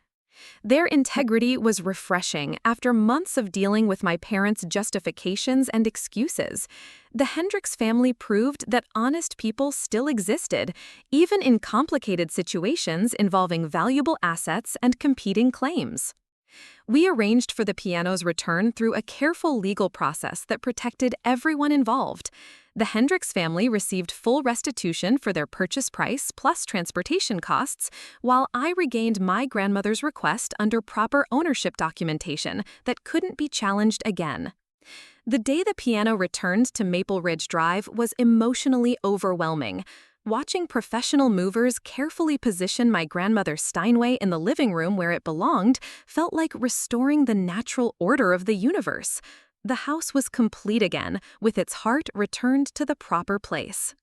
A: Their integrity was refreshing after months of dealing with my parents' justifications and excuses. The Hendricks family proved that honest people still existed, even in complicated situations involving valuable assets and competing claims. We arranged for the piano's return through a careful legal process that protected everyone involved. The Hendricks family received full restitution for their purchase price plus transportation costs, while I regained my grandmother's request under proper ownership documentation that couldn't be challenged again. The day the piano returned to Maple Ridge Drive was emotionally overwhelming. Watching professional movers carefully position my grandmother's Steinway in the living room where it belonged felt like restoring the natural order of the universe. The house was complete again, with its heart returned to the proper place.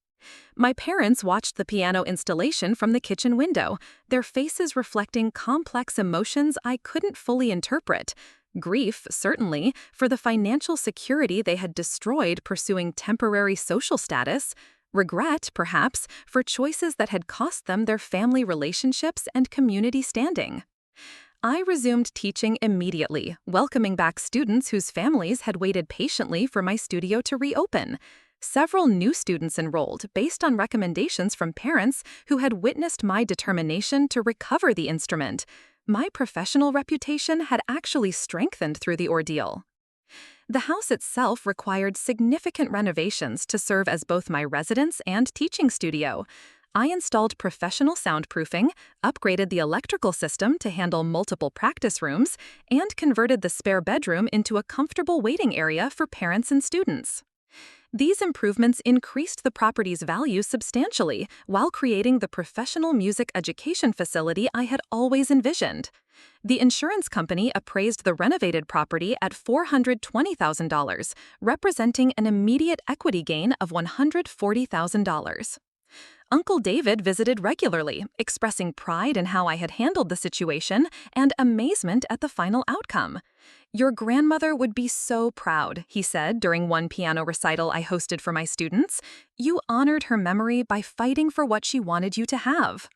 A: My parents watched the piano installation from the kitchen window, their faces reflecting complex emotions I couldn't fully interpret. Grief, certainly, for the financial security they had destroyed pursuing temporary social status. Regret, perhaps, for choices that had cost them their family relationships and community standing. I resumed teaching immediately, welcoming back students whose families had waited patiently for my studio to reopen. Several new students enrolled based on recommendations from parents who had witnessed my determination to recover the instrument. My professional reputation had actually strengthened through the ordeal. The house itself required significant renovations to serve as both my residence and teaching studio. I installed professional soundproofing, upgraded the electrical system to handle multiple practice rooms, and converted the spare bedroom into a comfortable waiting area for parents and students. These improvements increased the property's value substantially while creating the professional music education facility I had always envisioned. The insurance company appraised the renovated property at $420,000, representing an immediate equity gain of $140,000. Uncle David visited regularly, expressing pride in how I had handled the situation and amazement at the final outcome. "Your grandmother would be so proud," he said during one piano recital I hosted for my students. "You honored her memory by fighting for what she wanted you to have."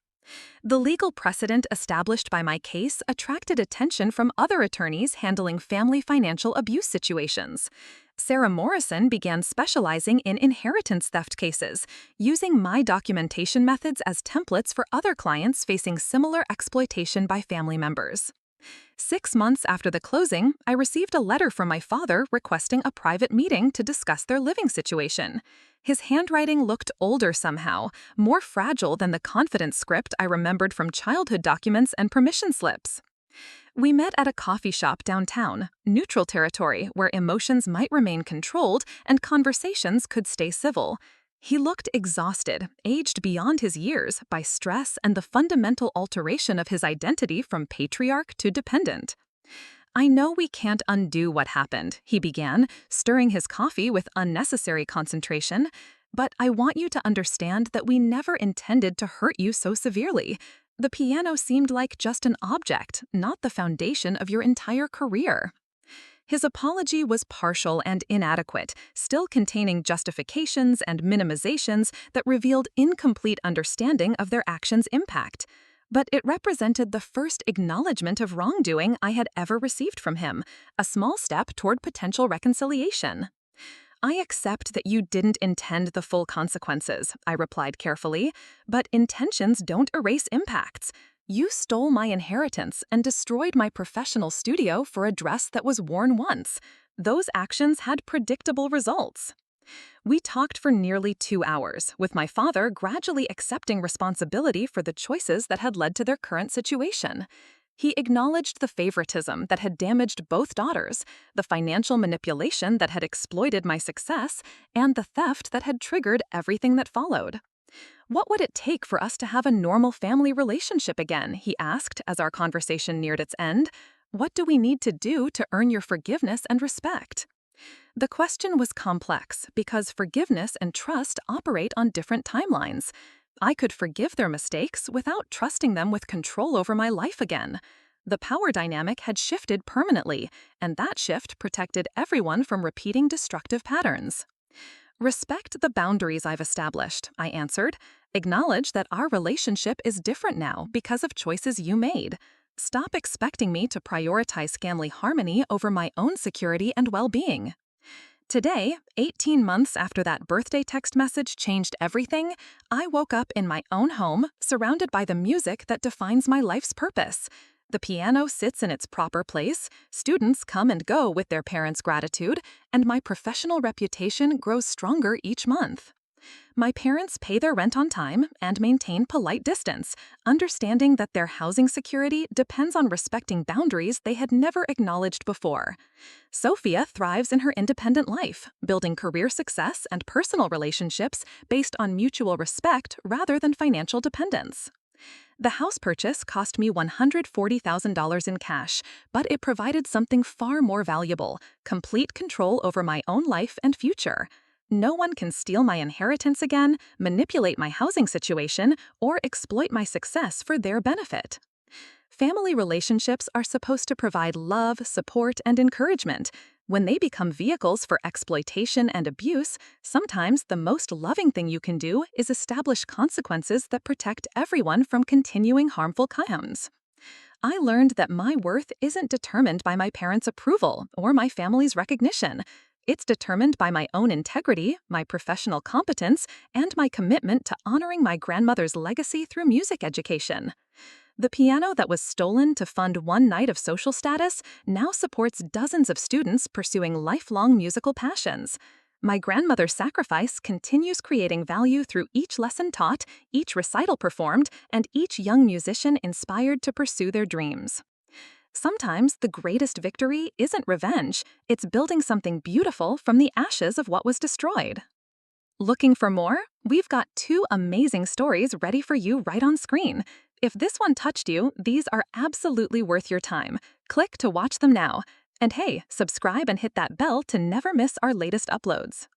A: The legal precedent established by my case attracted attention from other attorneys handling family financial abuse situations. Sarah Morrison began specializing in inheritance theft cases, using my documentation methods as templates for other clients facing similar exploitation by family members. 6 months after the closing, I received a letter from my father requesting a private meeting to discuss their living situation. His handwriting looked older somehow, more fragile than the confidence script I remembered from childhood documents and permission slips. We met at a coffee shop downtown, neutral territory where emotions might remain controlled and conversations could stay civil. He looked exhausted, aged beyond his years by stress and the fundamental alteration of his identity from patriarch to dependent. "I know we can't undo what happened," he began, stirring his coffee with unnecessary concentration, "but I want you to understand that we never intended to hurt you so severely. The piano seemed like just an object, not the foundation of your entire career." His apology was partial and inadequate, still containing justifications and minimizations that revealed incomplete understanding of their actions' impact. But it represented the first acknowledgement of wrongdoing I had ever received from him, a small step toward potential reconciliation. "I accept that you didn't intend the full consequences," I replied carefully, "but intentions don't erase impacts. You stole my inheritance and destroyed my professional studio for a dress that was worn once. Those actions had predictable results." We talked for nearly 2 hours, with my father gradually accepting responsibility for the choices that had led to their current situation.
B: He acknowledged the favoritism that had damaged both daughters, the financial manipulation that had exploited my success, and the theft that had triggered everything that followed. "What would it take for us to have a normal family relationship again?" he asked as our conversation neared its end. "What do we need to do to earn your forgiveness and respect?" The question was complex because forgiveness and trust operate on different timelines. I could forgive their mistakes without trusting them with control over my life again. The power dynamic had shifted permanently, and that shift protected everyone from repeating destructive patterns. "Respect the boundaries I've established," I answered. "Acknowledge that our relationship is different now because of choices you made. Stop expecting me to prioritize family harmony over my own security and well-being." Today, 18 months after that birthday text message changed everything, I woke up in my own home, surrounded by the music that defines my life's purpose. The piano sits in its proper place, students come and go with their parents' gratitude, and my professional reputation grows stronger each month. My parents pay their rent on time and maintain polite distance, understanding that their housing security depends on respecting boundaries they had never acknowledged before. Sophia thrives in her independent life, building career success and personal relationships based on mutual respect rather than financial dependence. The house purchase cost me $140,000 in cash, but it provided something far more valuable: complete control over my own life and future. No one can steal my inheritance again, manipulate my housing situation, or exploit my success for their benefit. Family relationships are supposed to provide love, support, and encouragement. When they become vehicles for exploitation and abuse, sometimes the most loving thing you can do is establish consequences that protect everyone from continuing harmful outcomes. I learned that my worth isn't determined by my parents' approval or my family's recognition. It's determined by my own integrity, my professional competence, and my commitment to honoring my grandmother's legacy through music education. The piano that was stolen to fund one night of social status now supports dozens of students pursuing lifelong musical passions. My grandmother's sacrifice continues creating value through each lesson taught, each recital performed, and each young musician inspired to pursue their dreams. Sometimes the greatest victory isn't revenge, it's building something beautiful from the ashes of what was destroyed. Looking for more? We've got 2 amazing stories ready for you right on screen. If this one touched you, these are absolutely worth your time. Click to watch them now. And hey, subscribe and hit that bell to never miss our latest uploads.